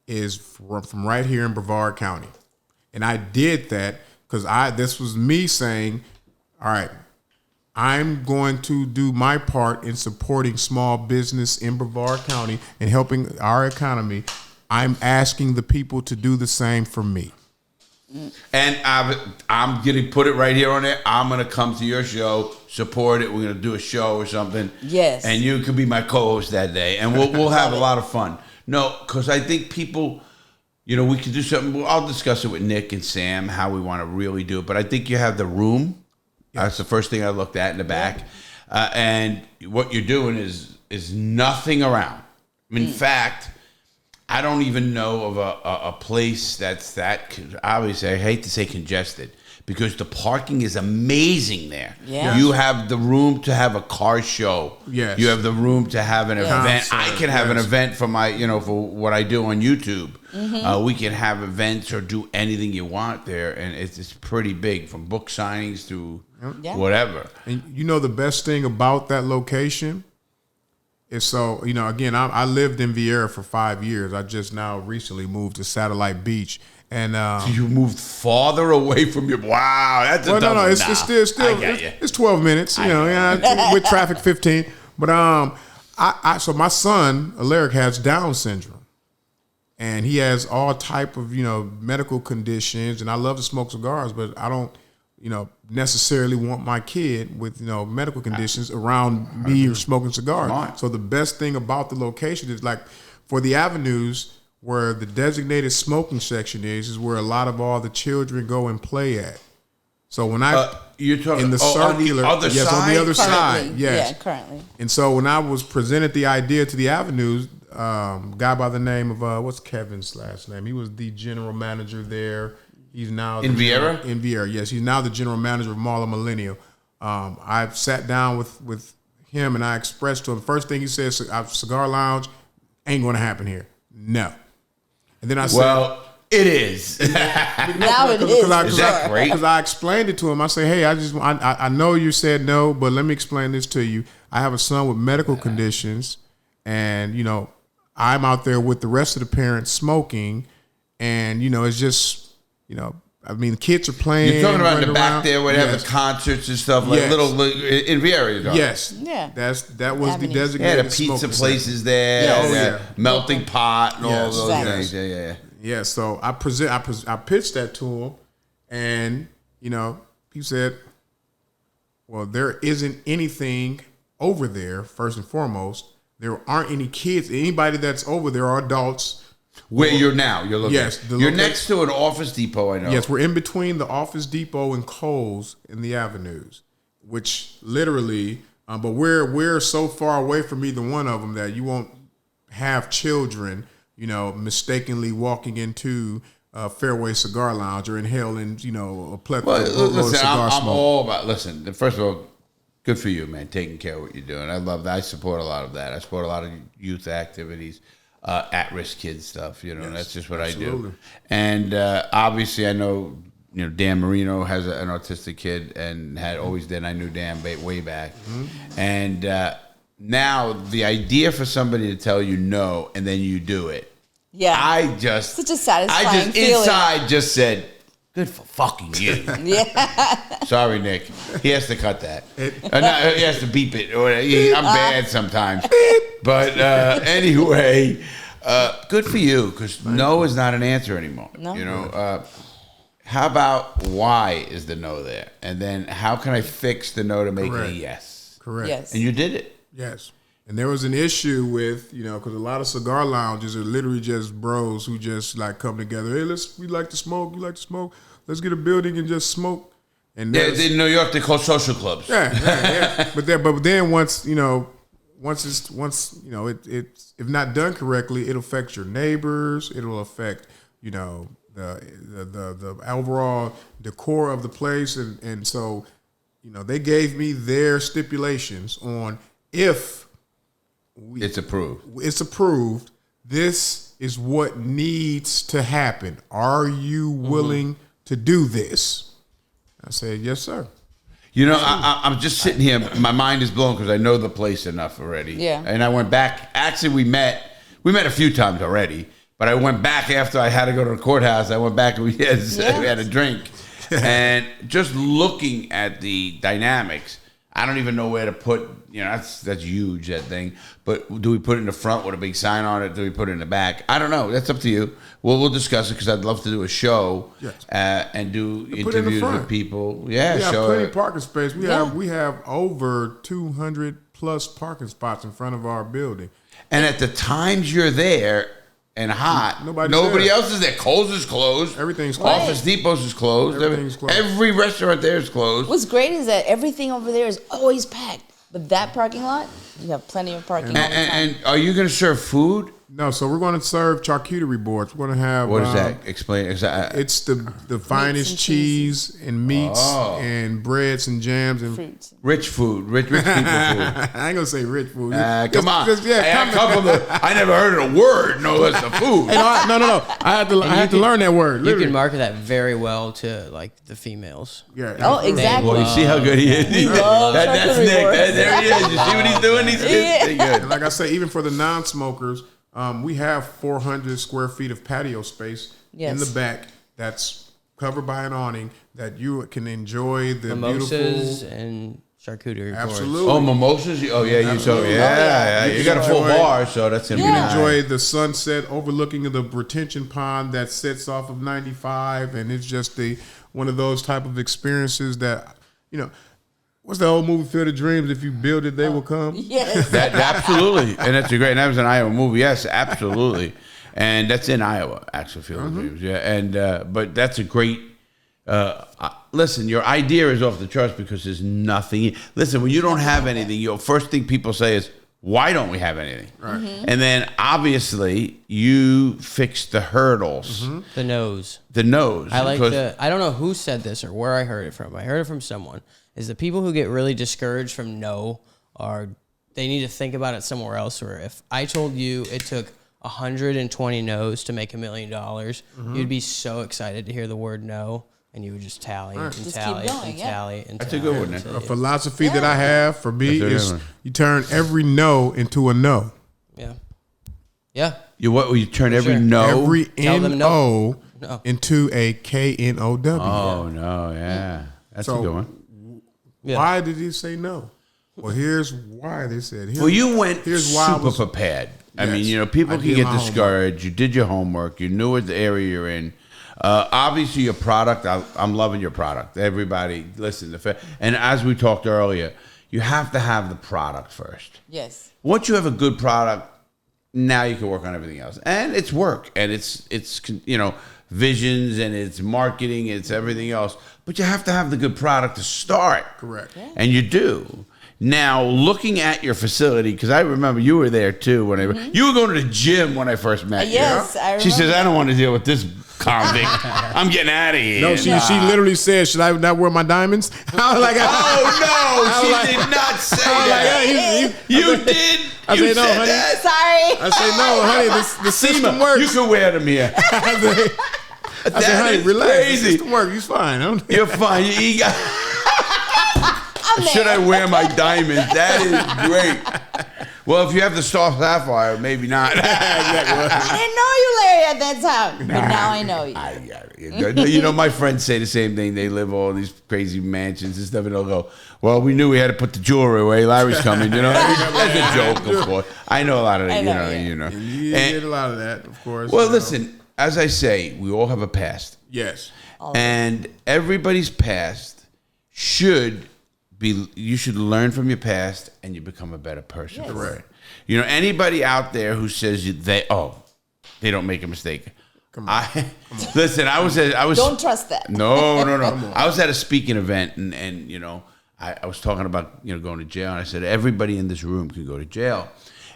is from right here in Brevard County, and I did that because this was me saying, all right, I'm going to do my part in supporting small business in Brevard County and helping our economy. I'm asking the people to do the same for me. And I'm going to put it right here on there. I'm going to come to your show, support it. We're going to do a show or something. Yes. And you could be my co-host that day, and we'll have a lot of fun. No, because I think people, we could do something. I'll discuss it with Nick and Sam how we want to really do it. But I think you have the room. Yes. That's the first thing I looked at in the back. And what you're doing is nothing around. In fact, I don't even know of a place that's that, obviously, I hate to say congested, because the parking is amazing there. Yeah. You have the room to have a car show. Yes. You have the room to have an event. Concert, I can have an yes. event for my, for what I do on YouTube. Mm-hmm. We can have events or do anything you want there, and it's pretty big, from book signings to whatever. And the best thing about that location is again, I lived in Vieira for 5 years. I just now recently moved to Satellite Beach. And so you moved farther away from your. Wow, that's a double. No, it's still I got you. it's 12 minutes, with traffic 15. But so my son Alaric has Down syndrome, and he has all type of medical conditions. And I love to smoke cigars, but I don't necessarily want my kid with medical conditions around me or smoking cigars. So the best thing about the location is, like, for the avenues where the designated smoking section is where a lot of all the children go and play at. So when you're talking in the circular, on the other side? on the other Currently, side, yes, yeah, currently. And so when I was presented the idea to the avenues, guy by the name of what's Kevin's last name? He was the general manager there. He's now in Vieira. In Vieira, yes, he's now the general manager of Mall of Millennial. I've sat down with him and I expressed to him. First thing he said, cigar lounge ain't going to happen here. No. And then I said, well, it is. Now it is. Is that great? Because I explained it to him. I say, hey, I know you said no, but let me explain this to you. I have a son with medical conditions, and I'm out there with the rest of the parents smoking, and it's just the kids are playing. You're talking about in the back around. there where they have Yes. the concerts and stuff, like Yes. little in Vieira. You're talking. Yes. Yeah. That was Avenues. the designated Yeah, the pizza smoking places there, Yes. yeah. Melting pot and all Yes. those Exactly. things. Yeah. Yeah, so I pitched that to him, and he said, "Well, there isn't anything over there. First and foremost, there aren't any kids. Anybody that's over there are adults." Where you're now, you're looking. Yes, You're next to an Office Depot, I know. Yes, we're in between the Office Depot and Kohl's in the avenues, which literally, but we're so far away from either one of them that you won't have children, mistakenly walking into Fairway Cigar Lounge or inhaling, a plethora of listen, cigar I'm smoke. all about. Listen, first of all, good for you, man. Taking care of what you're doing. I love that. I support a lot of that. I support a lot of youth activities. At-risk kids stuff, yes, that's just what absolutely. I do. And obviously, I know, Dan Marino has an autistic kid and had always did. I knew Dan way back. Mm-hmm. And now the idea for somebody to tell you no and then you do it. Yeah. Such a satisfying feeling. Inside just said, good for fucking you. Yeah. Sorry, Nick. He has to cut that. No, he has to beep it. I'm bad sometimes. But anyway, good for you, because no is not an answer anymore. No. How about why is the no there? And then how can I fix the no to make it a yes? Correct. Yes. And you did it. Yes. And there was an issue with, because a lot of cigar lounges are literally just bros who just like come together. Hey, we like to smoke. You like to smoke? Let's get a building and just smoke. And in New York, they call social clubs. Yeah. But then once once you know it's if not done correctly, it'll affect your neighbors. It'll affect the overall decor of the place, and so they gave me their stipulations on if it's approved. It's approved. This is what needs to happen. Are you willing to do this? I said, yes, sir. I'm just sitting here. My mind is blown because I know the place enough already. Yeah. And I went back. Actually, we met a few times already. But I went back after I had to go to the courthouse. I went back and we had a drink. And just looking at the dynamics, I don't even know where to put. That's huge, that thing. But do we put it in the front with a big sign on it? Do we put it in the back? I don't know. That's up to you. We'll discuss it because I'd love to do a show and do interviews with people. Yeah, we have plenty of parking space. We have over 200 plus parking spots in front of our building. And at the times you're there and hot, nobody else is there. Kohl's is closed. Everything's closed. Office Depot's is closed. Everything's closed. Every restaurant there is closed. What's great is that everything over there is always packed. But that parking lot, you have plenty of parking all the time. And are you going to serve food? No, so we're going to serve charcuterie boards. We're going to have... What is that? Explain. It's the finest cheese and meats and breads and jams and... Fruits. Rich food. Rich people food. I ain't going to say rich food. Come on. I never heard of a word, no less of food. Hey, no. I had to learn that word. You can market that very well to like the females. Yeah. Oh, exactly. Well, you see how good he is? That's Nick. There he is. You see what he's doing? He's good. And like I say, even for the non-smokers, we have 400 square feet of patio space in the back that's covered by an awning that you can enjoy the mimosas beautiful and charcuterie boards. Absolutely. Oh, mimosas? Oh, yeah. You got a full bar, so that's going to be nice. Enjoy the sunset overlooking the retention pond that sits off of 95, and it's just one of those type of experiences that, what's the old movie, Field of Dreams? If you build it, they will come. Yes. Absolutely. And that's great. And that was an Iowa movie. Yes, absolutely. And that's in Iowa, actually, Field of Dreams. Yeah. And but that's a great. Listen, your idea is off the charts because there's nothing. Listen, when you don't have anything, your first thing people say is, "Why don't we have anything?" Right. And then obviously you fix the hurdles. The nose. I don't know who said this or where I heard it from. I heard it from someone. Is the people who get really discouraged from they need to think about it somewhere else. Or if I told you it took 120 no's to make $1 million, you'd be so excited to hear the word no, and you would just tally and tally and tally and That's a good one. A philosophy that I have for me is you turn every no into a no. Yeah. Yeah. You turn every no? Every N-O into a K-N-O-W. Oh, no, yeah. That's a good one. Yeah. Why did he say no? Well, here's why they said. You went super prepared. I mean, people can get discouraged. You did your homework. You knew what the area you're in. Obviously, your product, I'm loving your product. Everybody, listen. And as we talked earlier, you have to have the product first. Yes. Once you have a good product, now you can work on everything else. And it's work. And it's visions and it's marketing, it's everything else. But you have to have the good product to start. Correct. Yeah. And you do. Now, looking at your facility, because I remember you were there too when you were going to the gym when I first met you. Yes, I remember. She says, "I don't want to deal with this convict. I'm getting out of here." No, she literally said, "Should I not wear my diamonds?" I was like, "Oh no, she did not say that." You did. I said, "No, honey." That? Sorry. I said, "No, honey. The system works." You can wear them here. I said, "Honey, relax. Crazy. The system works. You're fine." You're fine. Should I wear my diamonds? That is great. Well, if you have the star sapphire, maybe not. I didn't know you, Larry, at that time, but now I know you. My friends say the same thing. They live all these crazy mansions and stuff, and they'll go, "Well, we knew we had to put the jewelry away. Larry's coming." That's a joke, of course. I know a lot of that. You did a lot of that, of course. Well, listen. As I say, we all have a past. Yes. And everybody's past should be. You should learn from your past, and you become a better person. Yes. Correct. Anybody out there who says they don't make a mistake. Come on. Listen. I was. Don't trust that. No. I was at a speaking event, and I was talking about, going to jail, and I said, everybody in this room can go to jail.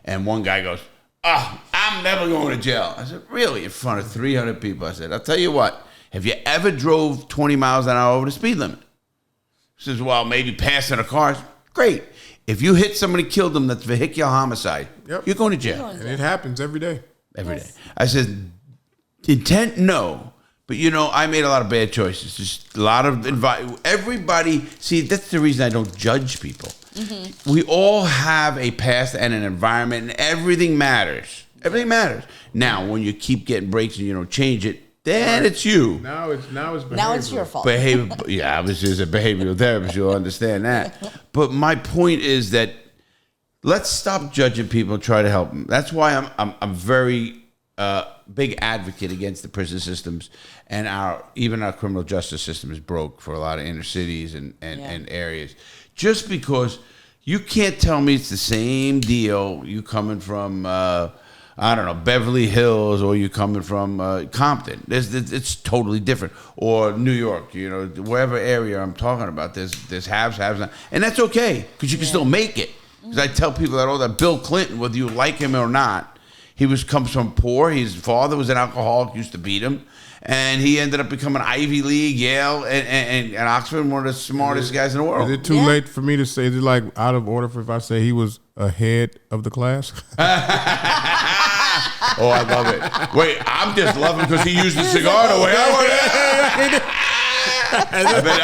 And one guy goes, "Oh, I'm never going to jail." I said, "Really?" In front of 300 people. I said, "I'll tell you what, have you ever drove 20 miles an hour over the speed limit?" He says, "Well, maybe passing a car." Great. If you hit somebody, killed them, that's vehicular homicide. Yep. You're going to jail. And it happens every day. Every day. I said, intent, no. But, I made a lot of bad choices. Just a lot of everybody. See, that's the reason I don't judge people. Mm-hmm. We all have a past and an environment, and everything matters. Everything matters. Now, when you keep getting breaks and you don't change it, then it's you. Now it's behavior. Now it's your fault. Behavior. Yeah, I was just a behavioral therapist. You'll understand that. But my point is that let's stop judging people and try to help them. That's why I'm very big advocate against the prison systems, and even our criminal justice system is broke for a lot of inner cities and areas. Just because you can't tell me it's the same deal. You coming from Beverly Hills, or you coming from Compton. It's totally different. Or New York, wherever area I'm talking about. There's haves, and that's okay because you can still make it. Because I tell people that Bill Clinton, whether you like him or not, comes from poor. His father was an alcoholic, used to beat him, and he ended up becoming Ivy League, Yale, and Oxford, one of the smartest guys in the world. Is it too late for me to say? Is it like out of order if I say he was ahead of the class? Oh, I love it. Wait, I'm just loving because he used the cigar the way I want it.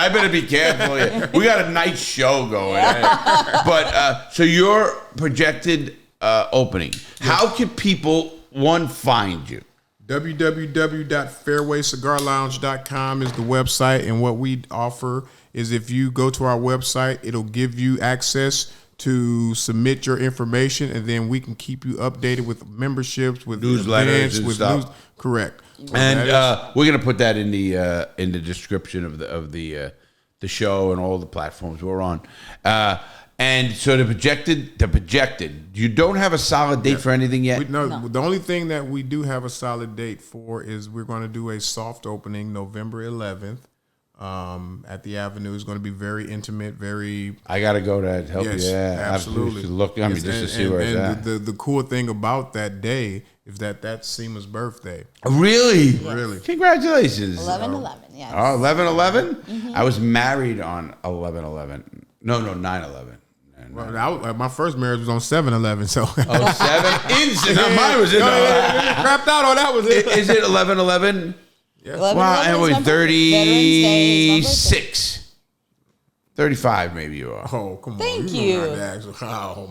I better be careful here. We got a nice show going. But so your projected opening, how can people, find you? www.fairwaycigarlounge.com is the website, and what we offer is if you go to our website, it'll give you access to submit your information, and then we can keep you updated with memberships, with newsletters, events, and with stuff. Correct. And we're gonna put that in the description of the show and all the platforms we're on. And so the projected. You don't have a solid date for anything yet? No. The only thing that we do have a solid date for is we're going to do a soft opening November 11th at the Avenue. It's going to be very intimate, very... I got to go to help you. Yeah, absolutely. Look, just to see where it's at. The cool thing about that day is that's Seema's birthday. Really? Yes. Really. Congratulations. 11/11, yes. Oh, 11/11? Mm-hmm. I was married on 11/11. No, 9/11. Well, my first marriage was on 7/11, so. 7? No, mine was in. Crapped out on that one. Is it 11/11? Yeah. Wow, and we're 36. 35, maybe you are. Oh, come on. Thank you.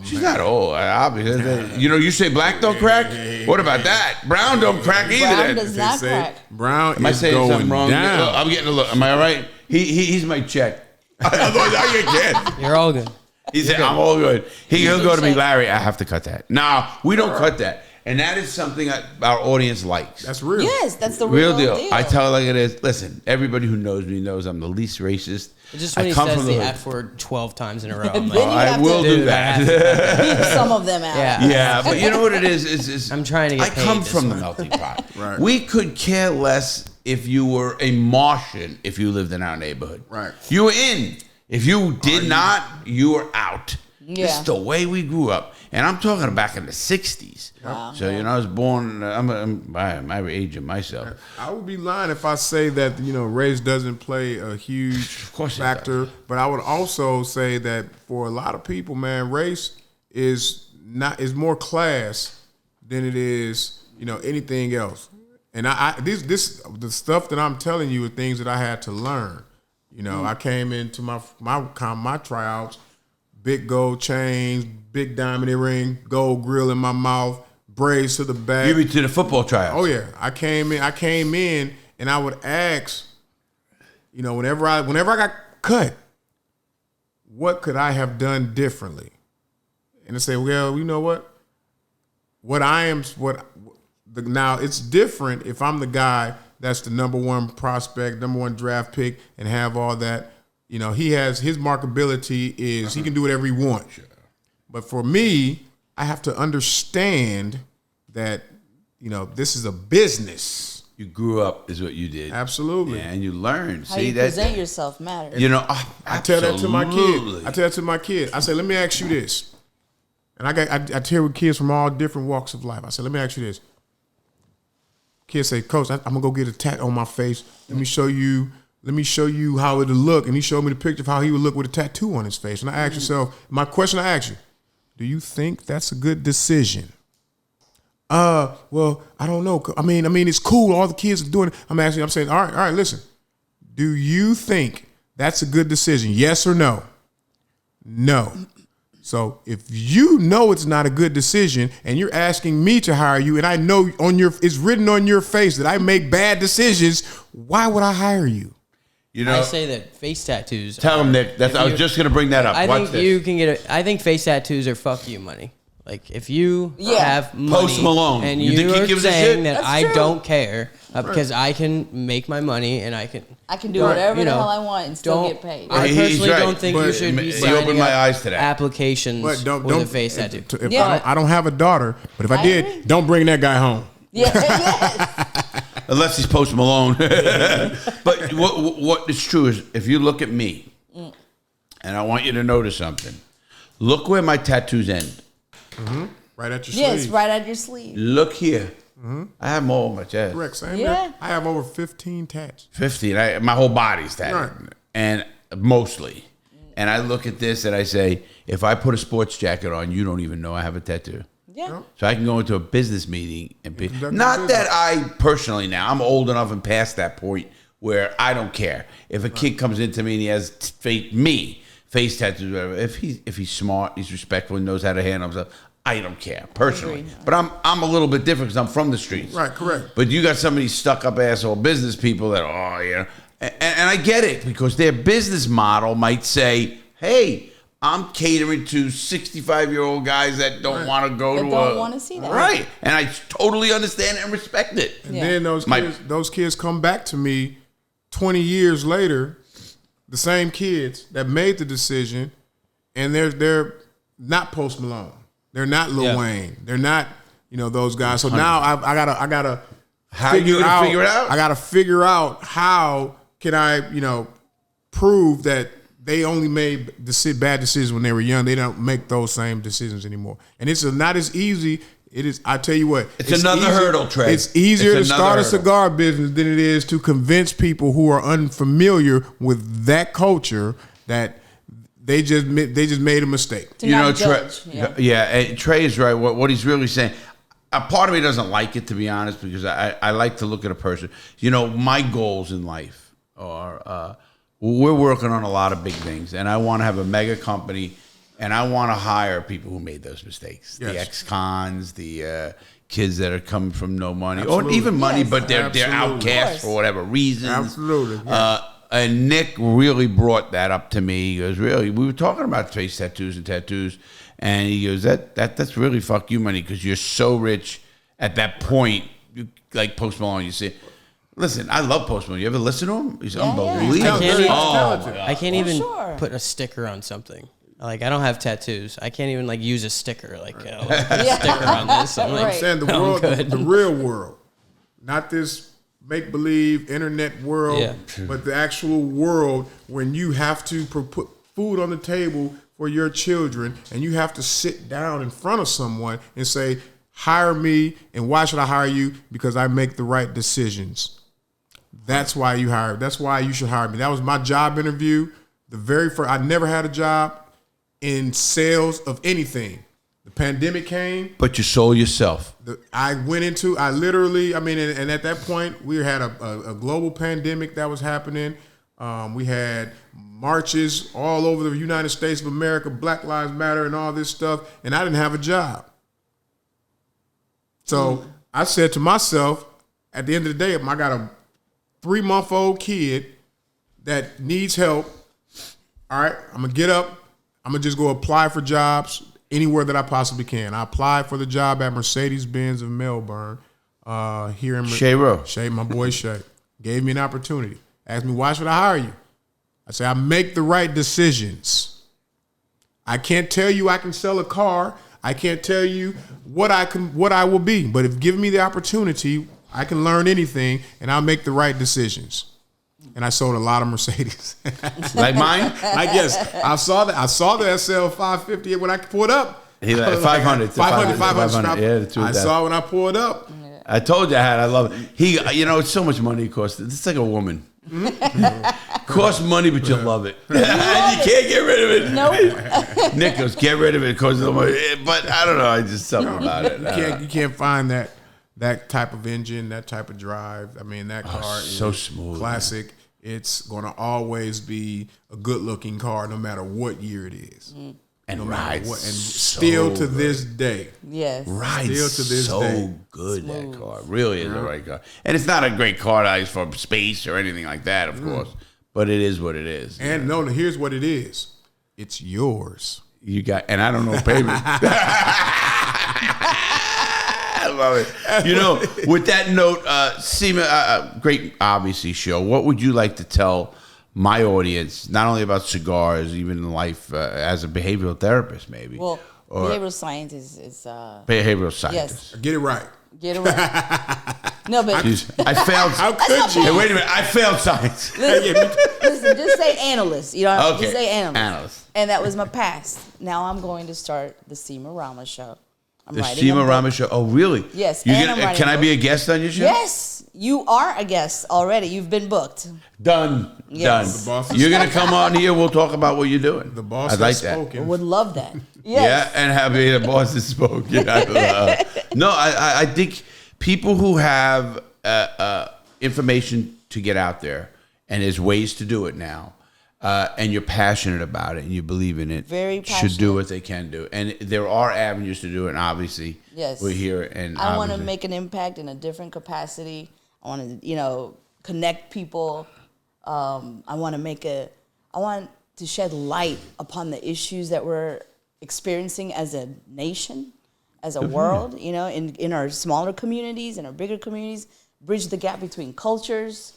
She's not old, obviously. You say black don't crack? What about that? Brown don't crack either. Brown does not crack. Brown Am I saying going something wrong? down. Look, I'm getting a look. Am I all right? He's my check. Otherwise, I get kid. You're all good. He said, "I'm all good." He'll go to me, "Larry, I have to cut that." No, we don't cut that. And that is something our audience likes. That's real. Yes, that's the real deal. I tell it like it is. Listen, everybody who knows me knows I'm the least racist. Just when he says the F word 12 times in a row. I'm Then like, you I have will to do that. beep some of them out. Yeah, but you know what it is? I'm trying to get paid I come this from the month. melting pot. Right. We could care less if you were a Martian if you lived in our neighborhood. Right. You were in. If you did not, you were out. Yeah. This is the way we grew up. And I'm talking back in the 60s. Wow. So, I was born, I'm my age of myself. I would be lying if I say that, race doesn't play a huge factor. But I would also say that for a lot of people, man, race is more class than it is, anything else. And the stuff that I'm telling you are things that I had to learn. I came into my tryouts, big gold chains, big diamond ring, gold grill in my mouth, braids to the back. You mean to the football tryouts? Oh yeah, I came in, and I would ask, whenever I got cut, what could I have done differently? And I say, well, you know what? Now it's different if I'm the guy that's the number one prospect, number one draft pick, and have all that. He has his markability is he can do whatever he wants. Sure. But for me, I have to understand that, this is a business. You grew up is what you did. Absolutely. Yeah, and you learned. How See you that? present yourself matters. You know, I tell that to my absolutely. kid. I tell that to my kid. I say, let me ask you this. And I tell with kids from all different walks of life. I say, let me ask you this. Kids say, Coach, I'm gonna go get a tat on my face. Let me show you how it'll look. And he showed me the picture of how he would look with a tattoo on his face. And I asked yourself, my question I asked you, do you think that's a good decision? Well, I don't know. I mean, it's cool. All the kids are doing it. I'm saying, all right, listen. Do you think that's a good decision? Yes or no? No. So if you know it's not a good decision and you're asking me to hire you and I know it's written on your face that I make bad decisions, why would I hire you? You know, I say that face tattoos. Tell him, Nick. I was just going to bring that up. I Watch think this. you can get. I think face tattoos are fuck you money. Like if you have money, Post Malone. and You think he are gives a saying shit? that That's I true. don't care because I can make my money and I can do whatever you the know, hell I want and still get paid. I He's personally right. don't think you But should be he signing opened my up eyes to that. applications But with a face tattoo. If Yeah. I don't have a daughter, but if I I did, agree. don't bring that guy home. Yeah, yes. Unless he's Post Malone. But what is true is if you look at me, and I want you to notice something, look where my tattoos end. Right at your Yes, sleeve. right at your sleeve. Look here. I have more on my chest. Correct. Same Yeah. here. I have over 15 tats. 50. My whole body's tatted. Right. And mostly. And I look at this and I say, if I put a sports jacket on, you don't even know I have a tattoo. Yeah. So I can go into a business meeting and be. conduct Not business. that I personally now, I'm old enough and past that point where I don't care. If a kid comes into me and he has face tattoos, whatever, if he's smart, he's respectful, and knows how to handle himself, I don't care personally. Agree. But I'm a little bit different because I'm from the streets. Right, correct. But you got some of these stuck up asshole business people that, and I get it because their business model might say, hey, I'm catering to 65-year-old guys that don't want to go That to don't wanna see that. Right. And I totally understand and respect it. And Yeah. then those kids come back to me 20 years later, the same kids that made the decision, and they're not Post Malone. They're not Lil Wayne. They're not, those guys. So now I gotta How you gonna figure it out? I gotta figure out how can I, prove that they only made bad decisions when they were young. They don't make those same decisions anymore. And it's not as easy. It is. I tell you what. It's another hurdle, Trey. It's easier It's to another start a hurdle. cigar business than it is to convince people who are unfamiliar with that culture that they just made a mistake. To not judge. Trey, and Trey is right. What he's really saying. A part of me doesn't like it, to be honest, because I like to look at a person. My goals in life are we're working on a lot of big things, and I want to have a mega company, and I want to hire people who made those mistakes. Yes. The ex-cons, the kids that are coming from no money, Absolutely. or even money, Yes. but they're Absolutely. outcasts for whatever reasons. Absolutely. Yeah. And Nick really brought that up to me. He goes, really, we were talking about face tattoos, and he goes, that's really fuck you money because you're so rich at that point. You like Post Malone, you see. Listen, I love Post Malone. You ever listen to him? He's unbelievable. I can't even, talented. I can't even sure. put a sticker on something. Like I don't have tattoos. I can't even use a sticker. Like put a sticker on this. I'm like, Right. Saying the I'm world, good. the real world, not this make believe internet world, Yeah. but the actual world when you have to put food on the table for your children, and you have to sit down in front of someone and say, "Hire me," and why should I hire you? Because I make the right decisions. That's why you hire. That's why you should hire me. That was my job interview. The very first. I never had a job in sales of anything. The pandemic came. But you sold yourself. I literally, and at that point, we had a global pandemic that was happening. We had marches all over the United States of America, Black Lives Matter and all this stuff, and I didn't have a job. So I said to myself, at the end of the day, I got a 3-month-old kid that needs help. All right, I'm going to get up. I'm going to just go apply for jobs anywhere that I possibly can. I applied for the job at Mercedes-Benz of Melbourne here in Shay Rowe. Shay, my boy Shay, gave me an opportunity. Asked me, why should I hire you? I say, I make the right decisions. I can't tell you I can sell a car. I can't tell you what I will be. But if given me the opportunity, I can learn anything, and I'll make the right decisions. And I sold a lot of Mercedes. Like mine? I guess I saw the SL 550 when I pulled up. He like 500. 500. Yeah, the I saw when I pulled up. I told you I love it. It's so much money it costs. It's like a woman. Costs money, but you love it. You can't get rid of it. Nope. Nick goes, get rid of it because of the money. But I don't know. I just something about it. You can't find that type of engine, that type of drive. I mean, that car is so smooth, classic. Man. It's going to always be a good-looking car, no matter what year it is. And no rides what, and so still to good. this day. Yes. Rides still to this so day. good, that car. Really is a right car. And it's not a great car that is for space or anything like that, of course. But it is what it is. And no, here's what it is. It's yours. You got, and I don't know payment. I love it. With that note, Seema, great, obviously, show. What would you like to tell my audience, not only about cigars, even in life as a behavioral therapist, maybe? Well, behavioral science is behavioral scientist. Get it right. Get it right. No, but I failed. How could you? Hey, wait a minute. I failed science. listen, just say analyst. You know, Okay. just say analyst. Analyst. And that was my past. Now I'm going to start the Seema Rama show. I'm The writing a Seema book. Rama show. Oh, really? Yes, You and I'm writing can a I be a book. guest on your show? Yes, you are a guest already. You've been booked. Done. Yes. The boss is You're gonna come on here. We'll talk about what you're doing. The boss I'd like has that. spoken. Would love that. Yes. Yeah, and having the boss has spoken. No, I think people who have information to get out there, and there's ways to do it now, and you're passionate about it and you believe in it, Very should do passionate. what they can do. And there are avenues to do it, and obviously Yes. we're here. And I want to obviously- make an impact in a different capacity. I want to, connect people. I want to shed light upon the issues that we're experiencing as a nation, as a world, in our smaller communities, in our bigger communities, bridge the gap between cultures.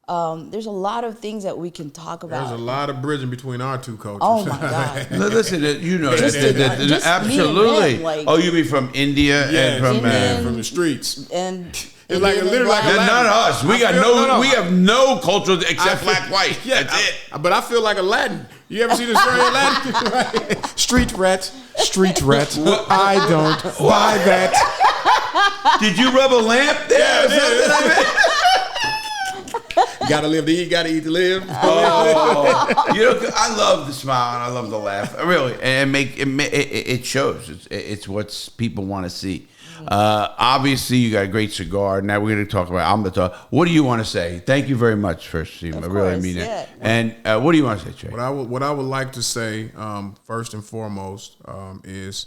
There's a lot of things that we can talk about. There's a lot of bridging between our two cultures. Oh my God. No, listen, you know Just that, me and absolutely. them, like- Oh, you mean from India and from Indian- from the streets. And It's like Indian literally like and a black. Not us. We I got feel- we have no culture except black, white. Yeah, That's it. But I feel like a Latin. You ever see the story of Latin? Right. Street rat. I don't buy that. Did you rub a lamp there or something? Gotta live to eat, gotta eat to live. Oh, I love the smile and I love the laugh. Really, and it shows. It's what people want to see. Obviously, you got a great cigar. Now we're going to talk about. I'm going to talk. What do you want to say? Thank you very much, first, Seema. I really course, mean yeah. it. And what do you want to say, Trey? What I would like to say, first and foremost, is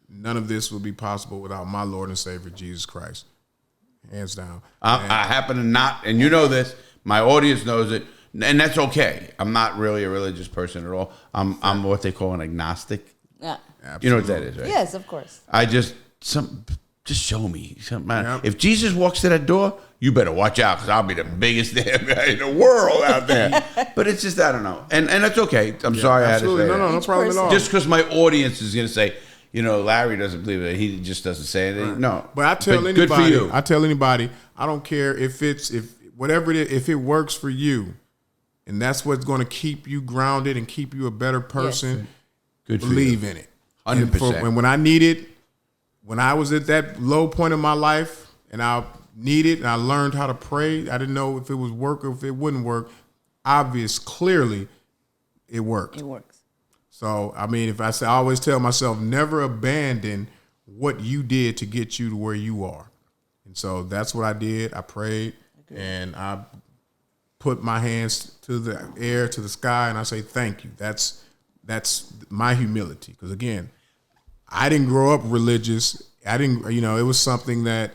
none of this would be possible without my Lord and Savior Jesus Christ, hands down. I happen to not, and you know this. My audience knows it, and that's okay. I'm not really a religious person at all. I'm what they call an agnostic. Yeah. You know what that is, right? Yes, of course. I just show me something. Yep. If Jesus walks to that door, you better watch out because I'll be the biggest damn guy in the world out there. But it's just I don't know, and that's okay. I'm sorry Absolutely. I had to say No that. problem at all. Just because my audience is going to say, Larry doesn't believe it. He just doesn't say anything. Right. No, But I tell anybody, good for you. I don't care if whatever it is, if it works for you, and that's what's going to keep you grounded and keep you a better person. Good for Believe you. in it. 100%. And when I needed, when I was at that low point in my life, and I needed, and I learned how to pray. I didn't know if it was work or if it wouldn't work. Clearly, it worked. It works. So, I mean, I always tell myself, never abandon what you did to get you to where you are. And so that's what I did. I prayed and I put my hands to the air, to the sky, and I say, thank you. That's my humility. Because again, I didn't grow up religious. It was something that,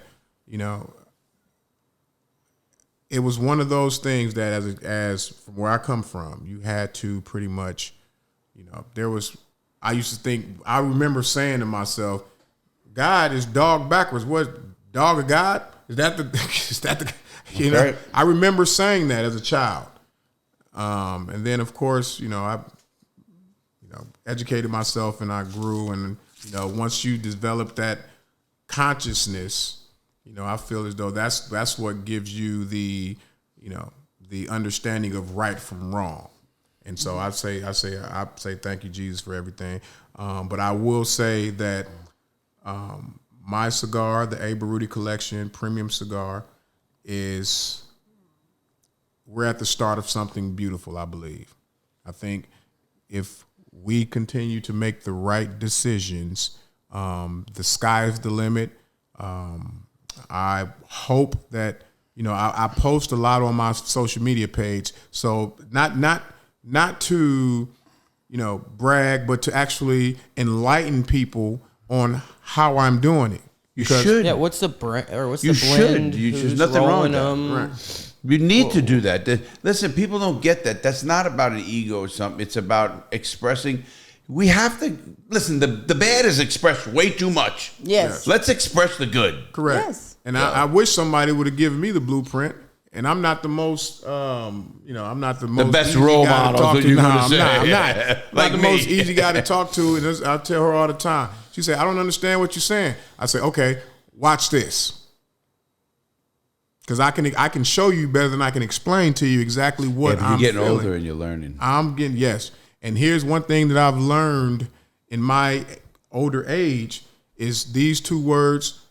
it was one of those things that as from where I come from, you had to pretty much, I remember saying to myself, God is dog backwards. What, dog of God? Is that the Okay. I remember saying that as a child. And then of course, I educated myself and I grew, and once you develop that consciousness, I feel as though that's what gives you the understanding of right from wrong. And so I say thank you, Jesus, for everything. But I will say that my cigar, the A. Baruti Collection Premium Cigar, we're at the start of something beautiful, I believe. I think if we continue to make the right decisions, the sky is the limit. I hope that, I post a lot on my social media page. So not to, brag, but to actually enlighten people on how I'm doing it. You should. Yeah, what's the brand or what's you the blend? Should. There's nothing wrong with that. Right. You need to do that. Listen, people don't get that. That's not about an ego or something. It's about expressing. We have to listen. The bad is expressed way too much. Yes. Let's express the good. Correct. Yes. And I wish somebody would have given me the blueprint. And I'm not the most, I'm not the most best easy role guy to model. talk Is what to. you're No, gonna I'm say. not. I'm not. Yeah. Not Like the me. most easy guy to talk to. And I tell her all the time. She said, I don't understand what you're saying. I say, okay, watch this. Because I can show you better than I can explain to you exactly what I'm You're getting feeling. older and you're learning. Yes. And here's one thing that I've learned in my older age is these two words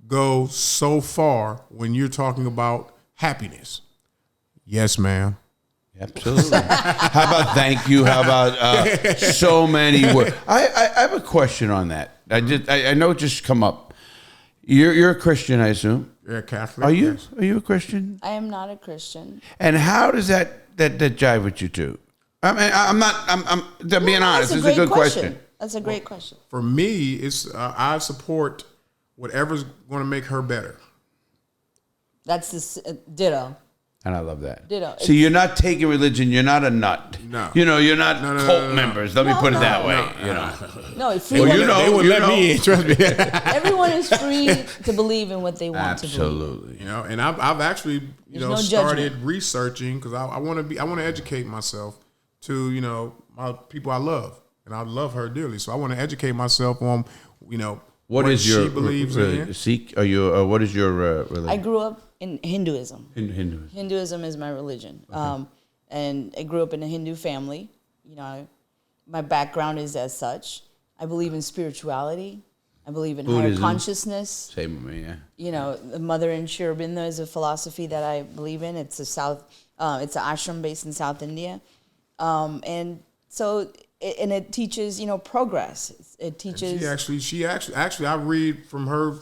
go so far when you're talking about happiness. Yes, ma'am. Absolutely. How about thank you? How about so many words? I have a question on that. I know it just come up. You're a Christian, I assume. You're a Catholic. Are you? Yes. Are you a Christian? I am not a Christian. And how does that jive with you two? I mean, I'm being honest. It's a good question. That's a great question. For me, it's I support whatever's going to make her better. That's the ditto. And I love that. Ditto. See, you're not taking religion. You're not a nut. No. You're not cult members. Let me put it that way. No, They wouldn't let me in. Trust me. everyone is free to believe in what they want to believe. Absolutely. And I've actually no started judgment. researching because I want to educate myself to my people I love, and I love her dearly. So I want to educate myself on what is your she believes in. Sikh? Are you? What is your religion? I grew up in Hinduism. Hinduism. Hinduism is my religion. Okay. And I grew up in a Hindu family. My background is as such. I believe in spirituality. I believe in Buddhism. higher consciousness. Same with me, yeah. The Mother in Sri Aurobindo is a philosophy that I believe in. It's it's an ashram based in South India. And so, it teaches, progress. It teaches. She actually, I read from her.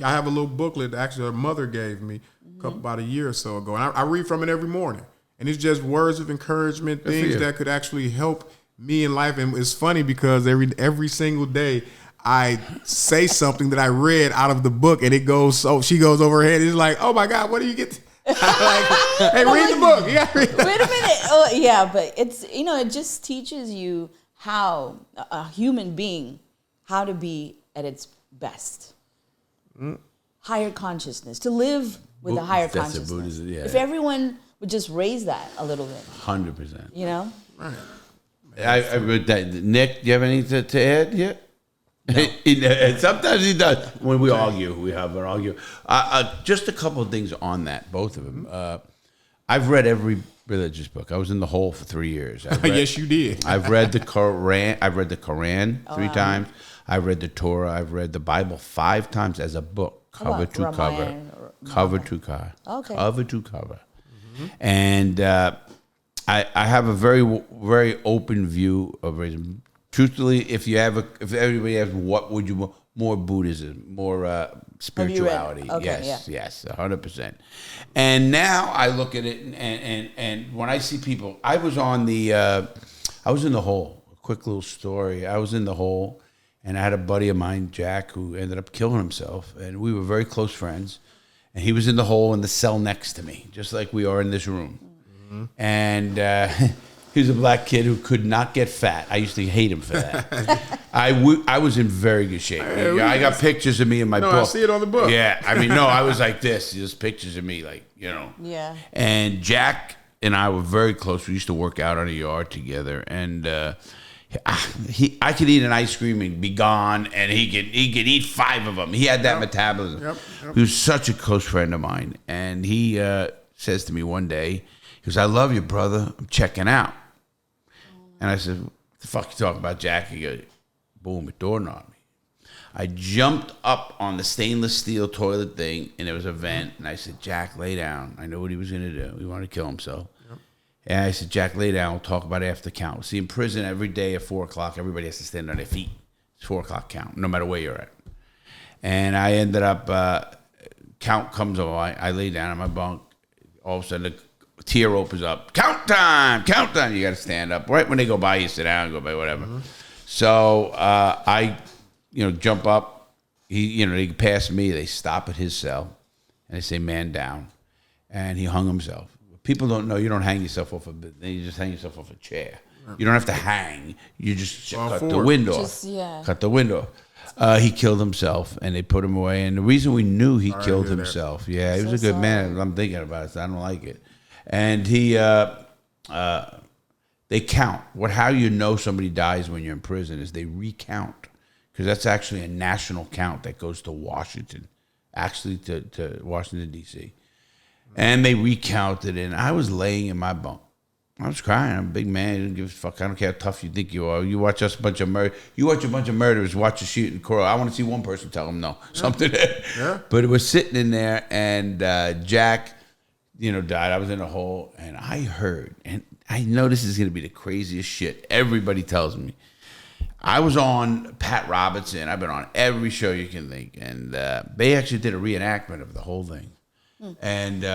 I have a little booklet that actually her mother gave me about a year or so ago, and I read from it every morning. And it's just words of encouragement, things that could actually help me in life. And it's funny because every single day I say something that I read out of the book, and it goes. So she goes over her head. It's like, oh my God, what do you get? Hey, read the book. You gotta read. Wait a minute. Oh, yeah, but it's it just teaches you how a human being, how to be at its best. Higher consciousness, to live with a higher consciousness. Buddhism, yeah. If everyone would just raise that a little bit. 100%. Right. I read that. Nick, do you have anything to add yet? No. Sometimes he does. When we argue, we have an argue. Just a couple of things on that, both of them. I've read every religious book. I was in the hole for 3 years. Yes, you did. I've read the Quran. I've read the Quran 3 times. I've read the Torah. I've read the Bible 5 times as a book, cover to cover, cover to cover, cover to cover. And I have a very, very open view of racism. Truthfully, if everybody asks, what would you more Buddhism, more spirituality? Okay, yes, 100%. And now I look at it, and when I see people, I was in the hole. A quick little story. I was in the hole, and I had a buddy of mine, Jack, who ended up killing himself, and we were very close friends. And he was in the hole in the cell next to me, just like we are in this room. Mm-hmm. And he was a black kid who could not get fat. I used to hate him for that. I was in very good shape. I got pictures of me in my book. I see it on the book. Yeah, I was like this. Just pictures of me, Yeah. And Jack and I were very close. We used to work out on a yard together. And I could eat an ice cream and be gone, and he could eat 5 of them. He had that metabolism. Yep. He was such a close friend of mine, and he says to me one day, he goes, "I love you, brother. I'm checking out." And I said, "What the fuck you talking about, Jack?" He goes, boom, it dawned on me. I jumped up on the stainless steel toilet thing, and there was a vent, and I said, "Jack, lay down." I know what he was going to do. He wanted to kill himself. And I said, "Jack, lay down. We'll talk about it after the count." See, in prison, every day at 4 o'clock, everybody has to stand on their feet. It's 4 o'clock count, no matter where you're at. And I ended up, count comes on. I lay down on my bunk. All of a sudden, the tier opens up. Count time, count time. You got to stand up. Right when they go by, you sit down, go by, whatever. So I, jump up. They pass me. They stop at his cell, and they say, "Man down." And he hung himself. People don't know you don't hang yourself off you just hang yourself off a chair. You don't have to hang. You just cut the window off. Cut the window off. He killed himself, and they put him away. And the reason we knew he killed himself, he was a good man. I'm thinking about it, so I don't like it. And they count. How you know somebody dies when you're in prison is they recount, because that's actually a national count that goes to Washington, actually to Washington, D.C., and they recounted it, and I was laying in my bunk. I was crying. I'm a big man. I didn't give a fuck. I don't care how tough you think you are. You watch us a bunch of murder. You watch a bunch of murderers watch a shooting. I want to see one person tell them no. Something. Yeah. But it was sitting in there, and Jack, died. I was in a hole, and I heard, and I know this is going to be the craziest shit. Everybody tells me. I was on Pat Robertson. I've been on every show you can think, and they actually did a reenactment of the whole thing. And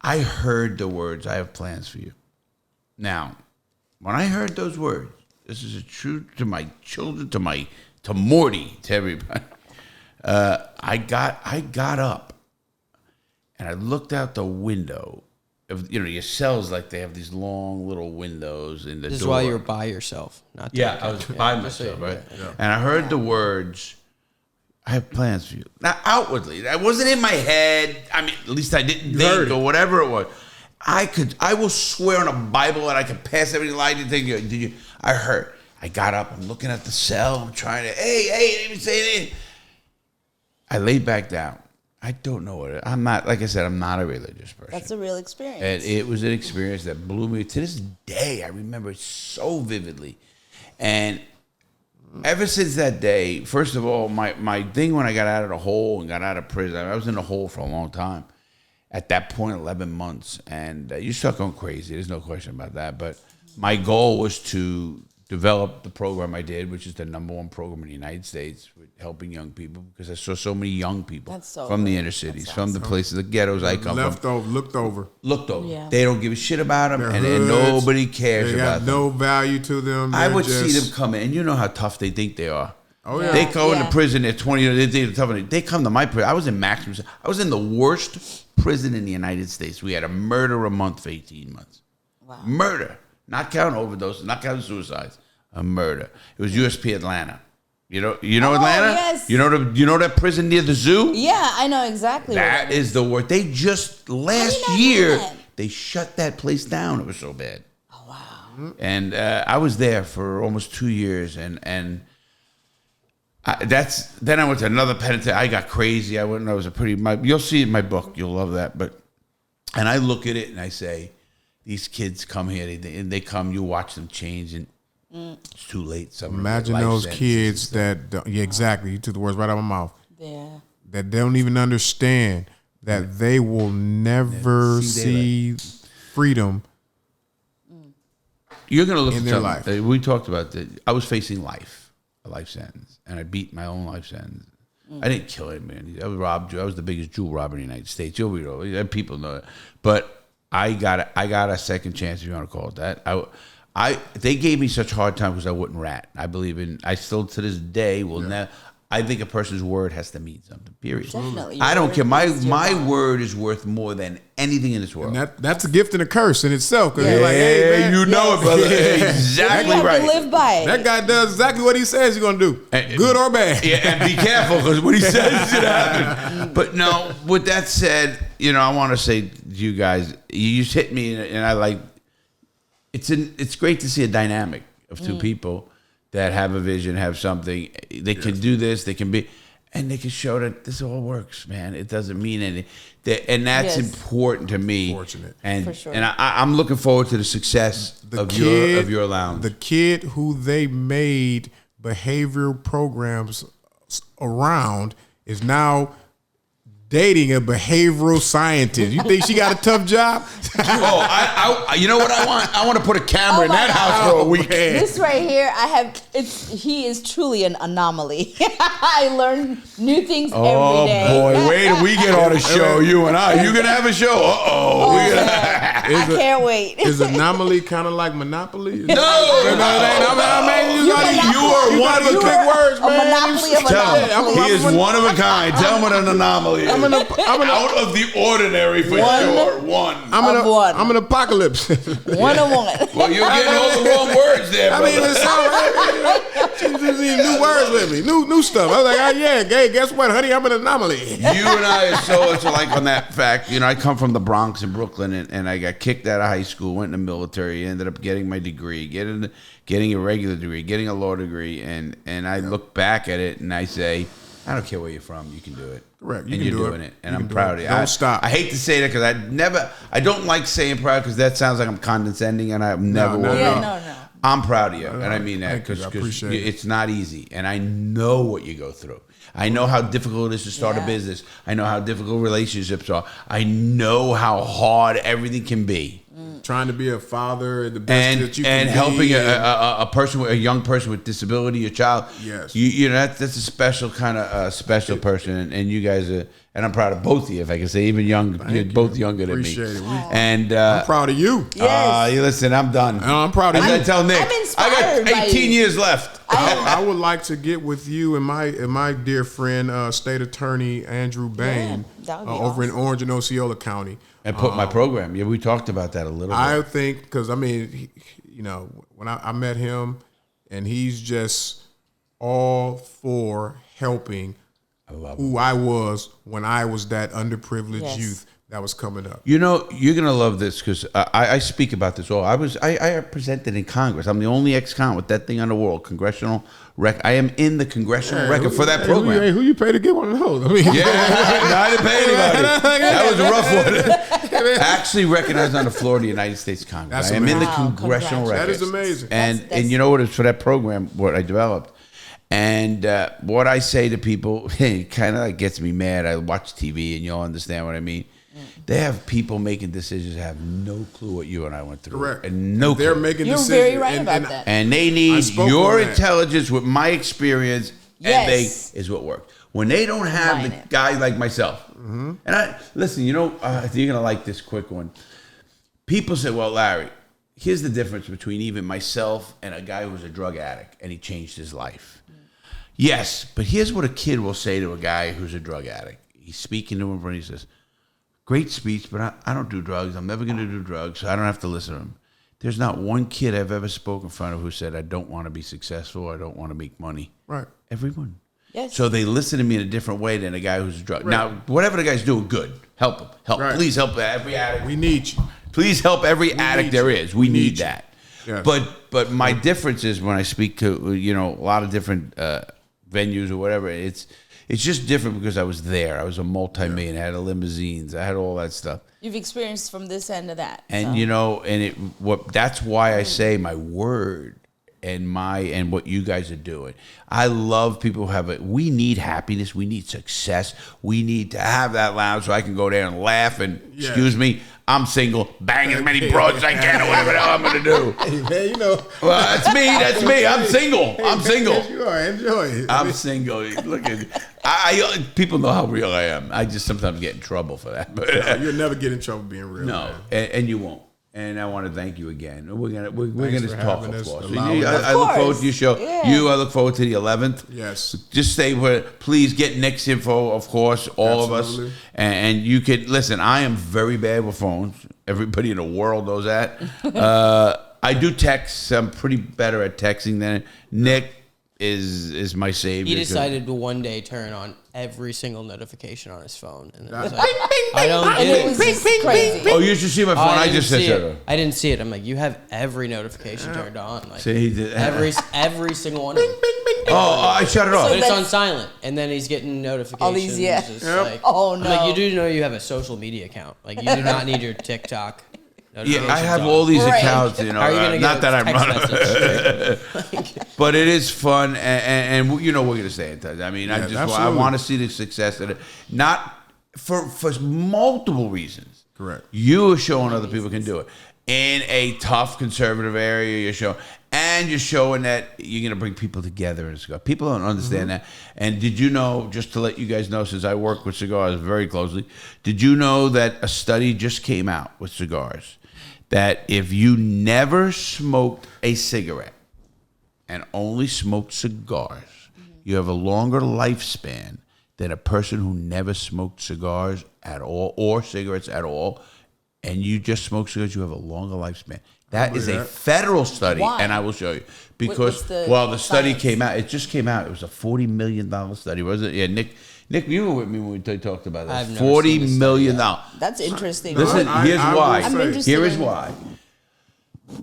I heard the words, "I have plans for you." Now, when I heard those words, this is a truth to my children, to Morty, to everybody. I got up, and I looked out the window. Your cells, like, they have these long little windows in the door. This is while you're by yourself. Not I was by myself, right? Yeah. And I heard the words, "I have plans for you." Now, outwardly, that wasn't in my head. I mean, at least I didn't think, or whatever it was. I will swear on a Bible that I could pass every lie. Did you? I heard. I got up. I'm looking at the cell. I'm trying to, hey, didn't even say anything. I laid back down. I don't know what I'm not, like I said, I'm not a religious person. That's a real experience. And it was an experience that blew me. To this day, I remember it so vividly. And ever since that day, first of all, my thing when I got out of the hole and got out of prison, I was in the hole for a long time. At that point, 11 months. And you start going crazy. There's no question about that. But my goal was to develop the program I did, which is the #1 program in the United States with helping young people, because I saw so many young people from the inner cities, from the places, the ghettos I come from. Looked over. Yeah. They don't give a shit about them, and nobody cares about them. They have no value to them. I would see them come in, and you know how tough they think they are. Oh, yeah. They go into prison, they're 20, they think they're tough. They come to my prison. I was in maximum. I was in the worst prison in the United States. We had a murder a month for 18 months. Wow. Murder. Not counting overdoses, not counting suicides. A murder. It was USP Atlanta. You know Atlanta? Yes. You know that prison near the zoo? Yeah, I know exactly. That is the word. They just last year they shut that place down. It was so bad. Oh wow. And I was there for almost 2 years, and then I went to another penitentiary. I got crazy. I went and I was you'll see it in my book. You'll love that. And I look at it and I say, these kids come here, they come, you watch them change, and it's too late. Imagine those kids exactly. You took the words right out of my mouth. Yeah. That they don't even understand that they will never see freedom. You're going to look in at their life. We talked about that. I was facing a life sentence, and I beat my own life sentence. I didn't kill him, man. I was the biggest jewel robber in the United States. People know it. But I got a second chance, if you want to call it that. They gave me such a hard time because I wouldn't rat. I still to this day will never. I think a person's word has to mean something. Period. Definitely. I don't care. My word is worth more than anything in this world. And that's a gift and a curse in itself. Because you're like, hey, man, you know it, brother. Exactly you right. To live by it. That guy does exactly what he says he's gonna do, good or bad. Yeah, and be careful, because what he says should happen. But no, with that said, I want to say to you guys, you just hit me, and I like. It's great to see a dynamic of two people that have a vision, have something. They can do this. They can be, and they can show that this all works, man. It doesn't mean anything, and that's important to me. Fortunate. And For sure. and I'm looking forward to the success of your lounge. The kid who they made behavioral programs around is now dating a behavioral scientist. You think she got a tough job? You know what I want? I want to put a camera in that house for a week. This right here, he is truly an anomaly. I learn new things every day. Oh boy, wait till we get on a show, you and I. You gonna have a show? I can't wait. Is anomaly kind of like Monopoly? No, you are one of a quick words, man. A monopoly of anomaly. He is one of a kind. Tell him what an anomaly is. Out of the ordinary for sure. I'm an apocalypse. 101. Well, you're getting all the wrong words there, brother. it's all right. She just need new words with me, new stuff. I was like, hey, guess what, honey? I'm an anomaly. You and I are so much alike on that fact. I come from the Bronx in Brooklyn, and I got kicked out of high school, went in the military, ended up getting my degree, getting a regular degree, getting a law degree, and I look back at it and I say, I don't care where you're from, you can do it. Correct. And you're doing it. And I'm proud of you. Don't stop. I hate to say that because I don't like saying proud because that sounds like I'm condescending, and I never will. No. I'm proud of you, and I mean that because appreciate it. it's not easy, and I know what you go through. I know how difficult it is to start a business. I know how difficult relationships are. I know how hard everything can be. Trying to be a father, the best that you can and be, helping a young person with disability, a child. Yes, that's a special kind of special person, and you guys are. And I'm proud of both of you, if I can say, even young, you're both younger than me. Appreciate it. And I'm proud of you. Yes. You listen, I'm done. No, I'm proud of you. I tell Nick, I'm inspired I got 18 years left. I would like to get with you and my dear friend, State Attorney Andrew Bain, that would be over in awesome. Orange and Osceola County. And put my program. Yeah, we talked about that a little bit. I think because when I met him, and he's just all for helping who I was when I was that underprivileged youth that was coming up. You're gonna love this because I speak about this all. I presented in Congress. I'm the only ex-con with that thing on the wall, congressional rec. I am in the congressional record for that program. Who you pay to get one of those? I mean, No, I didn't pay anybody. That was a rough one. Actually recognized on the floor of the United States Congress. That's I am in the amazing. congressional record. That is amazing. And you know what? It's for that program what I developed. And what I say to people, it kind of like gets me mad. I watch TV, and you'll understand what I mean. They have people making decisions that have no clue what you and I went through. Correct. And no They're clue. making You're decisions. very right about that. And they need your intelligence with my experience, Yes. is what worked. When they don't have the guy like myself, and listen, you're gonna like this quick one. People say, "Well, Larry, here's the difference between even myself and a guy who was a drug addict, and he changed his life." Yes, but here's what a kid will say to a guy who's a drug addict. He's speaking to him, and he says, "Great speech, but I don't do drugs. I'm never going to do drugs, so I don't have to listen to him." There's not one kid I've ever spoken in front of who said, "I don't want to be successful. I don't want to make money." Right. Everyone. Yes. So they listen to me in a different way than a guy who's a drug. Right. Now, whatever the guy's doing, good. Help him. Help. Right. Please help every addict. We need you. Please help every addict there is. We need that. Yes. But my difference is when I speak to a lot of different venues or whatever, it's just different because I was there. I was a multi-millionaire. I had limousines. I had all that stuff. You've experienced from this end to that. And that's why I say my word and what you guys are doing. I love people who have it. We need happiness. We need success. We need to have that lounge so I can go there and laugh and excuse me, I'm single, bang as many broads as I can or whatever the hell I'm going to do. Hey, man, Well, that's me. I'm single. I'm single. Yes, you are. Enjoy it. I'm single. Look at people know how real I am. I just sometimes get in trouble for that. But you'll never get in trouble being real. No, and you won't. And I want to thank you again. We're gonna talk, of course. I look forward to your show. Yeah. I look forward to the 11th. Yes. Just stay with. Please get Nick's info, of course. All Absolutely. of us, and you can listen. I am very bad with phones. Everybody in the world knows that. I do text. I'm pretty better at texting than Nick is my savior. He decided to one day turn on every single notification on his phone. And it was like, I don't And get it was just crazy. Oh, you should see my phone. I just said see that. it. I didn't see it. I'm like, you have every notification turned on. Like, See, he did. every single one of them. Oh, I shut it off. But it's that's- on silent, and then he's getting notifications. All these, yeah. It's like, Oh, I'm like, no. you do know you have a social media account. Like, you do not need your TikTok. Yeah, I have on. all these Right. accounts, you know. How are you gonna Not get that a I'm text running. message? But it is fun, and you know we're gonna stay in touch. I mean, I absolutely. want to see the success of it, not for multiple reasons. Correct. You are showing other people can do it in a tough conservative area. You're showing, and you're showing that you're gonna bring people together in a cigar. People don't understand that. And did you know? Just to let you guys know, since I work with cigars very closely, did you know that a study just came out with cigars? That if you never smoked a cigarette and only smoked cigars, you have a longer lifespan than a person who never smoked cigars at all or cigarettes at all, and you just smoke cigars, you have a longer lifespan. That is a federal study, Why? and I will show you. What's Because, the the study science? came out. It just came out. It was a $40 million study, wasn't it? Yeah, Nick, you were with me when we talked about I've that. never seen this $40 million. That's interesting. Listen, here's I why. will I'm say- interested Here is in- why.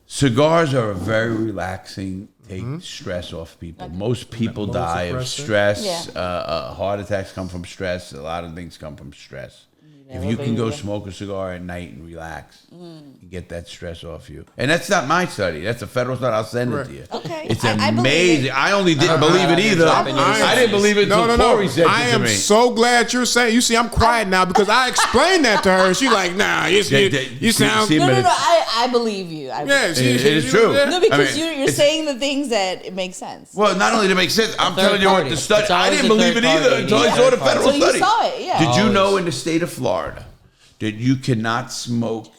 Cigars are a very relaxing, take stress off people. Most people die of suppressant. stress. Yeah. Heart attacks come from stress. A lot of things come from stress. If you can go smoke a cigar at night and relax, and get that stress off you. And that's not my study. That's a federal study. I'll send it to you. Okay. It's I believe amazing. it. I only didn't believe it either. I didn't believe it until Corey said I it to am me. so glad you're saying. You see, I'm quiet now because I explained that to her, and she's like, "Nah, you sound." see, No, but I believe you. Yeah, it is true. No, because I mean, you're saying the things that it makes sense. Well, not only to make sense, I'm third telling you what party. the study. It's I always didn't a believe third it either party. until I Yeah. saw the federal So you study. saw it, yeah. Did you Always. know in the state of Florida that you cannot smoke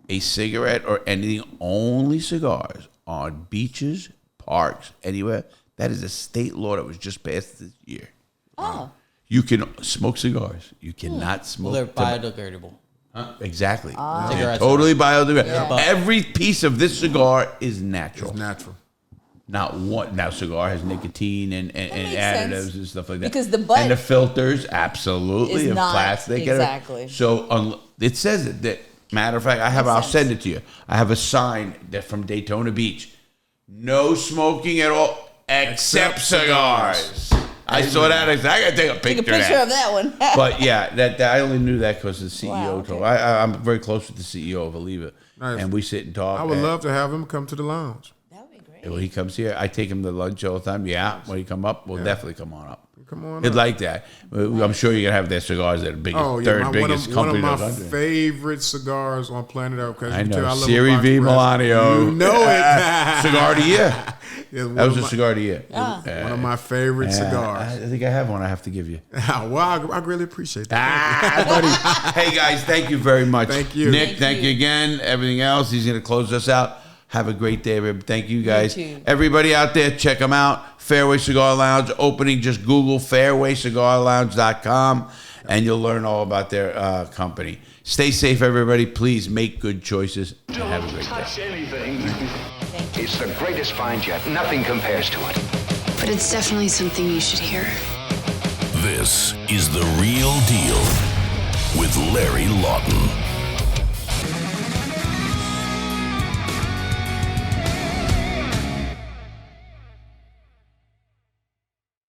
a cigarette or anything, only cigars on beaches, parks, anywhere? That is a state law that was just passed this year. Oh. You can smoke cigars. You cannot smoke. Well, they're tobacco. biodegradable. Exactly. They're Cigarettes totally biodegradable. Yeah. Every piece of this cigar is natural. It's natural. Not one. Now, cigar has nicotine and makes additives sense. and stuff like that. Because the butt and the filters, absolutely, is of not plastic. exactly. So it says it. That matter of fact, I'll sense. send it to you. I have a sign that from Daytona Beach: no smoking at all except cigars. I saw that. I gotta take a Take picture, a picture of that one. But yeah, that I only knew that because the CEO Wow, okay. told. I'm very close with the CEO, believe it. Nice. And we sit and talk. I would and- love to have him come to the lounge. That would be great. When he comes here, I take him to lunch all the time. Yeah, when he come up, we'll definitely come on up. Come on He'd up. like that. I'm sure you're gonna have their cigars that are biggest, Oh yeah, third one biggest of company in the my country. favorite cigars on planet Earth. 'Cause I you know. tell I love Siri box V. press. Milano. You know it. Cigar of the year. It's one That was of a my- cigar of the year. One of my favorite cigars. I think I have one. I have to give you. Well, I really appreciate that. Buddy. Hey guys, thank you very much. Thank you. Nick. Thank you again. Everything else, he's gonna close us out. Have a great day, everybody. Thank you guys. too. Everybody out there, check them out. Fairway Cigar Lounge opening. Just Google fairwaycigarlounge.com and you'll learn all about their company. Stay safe, everybody. Please make good choices and have a great day. Touch anything. It's the greatest find yet. Nothing compares to it. But it's definitely something you should hear. This is The Real Deal with Larry Lawton.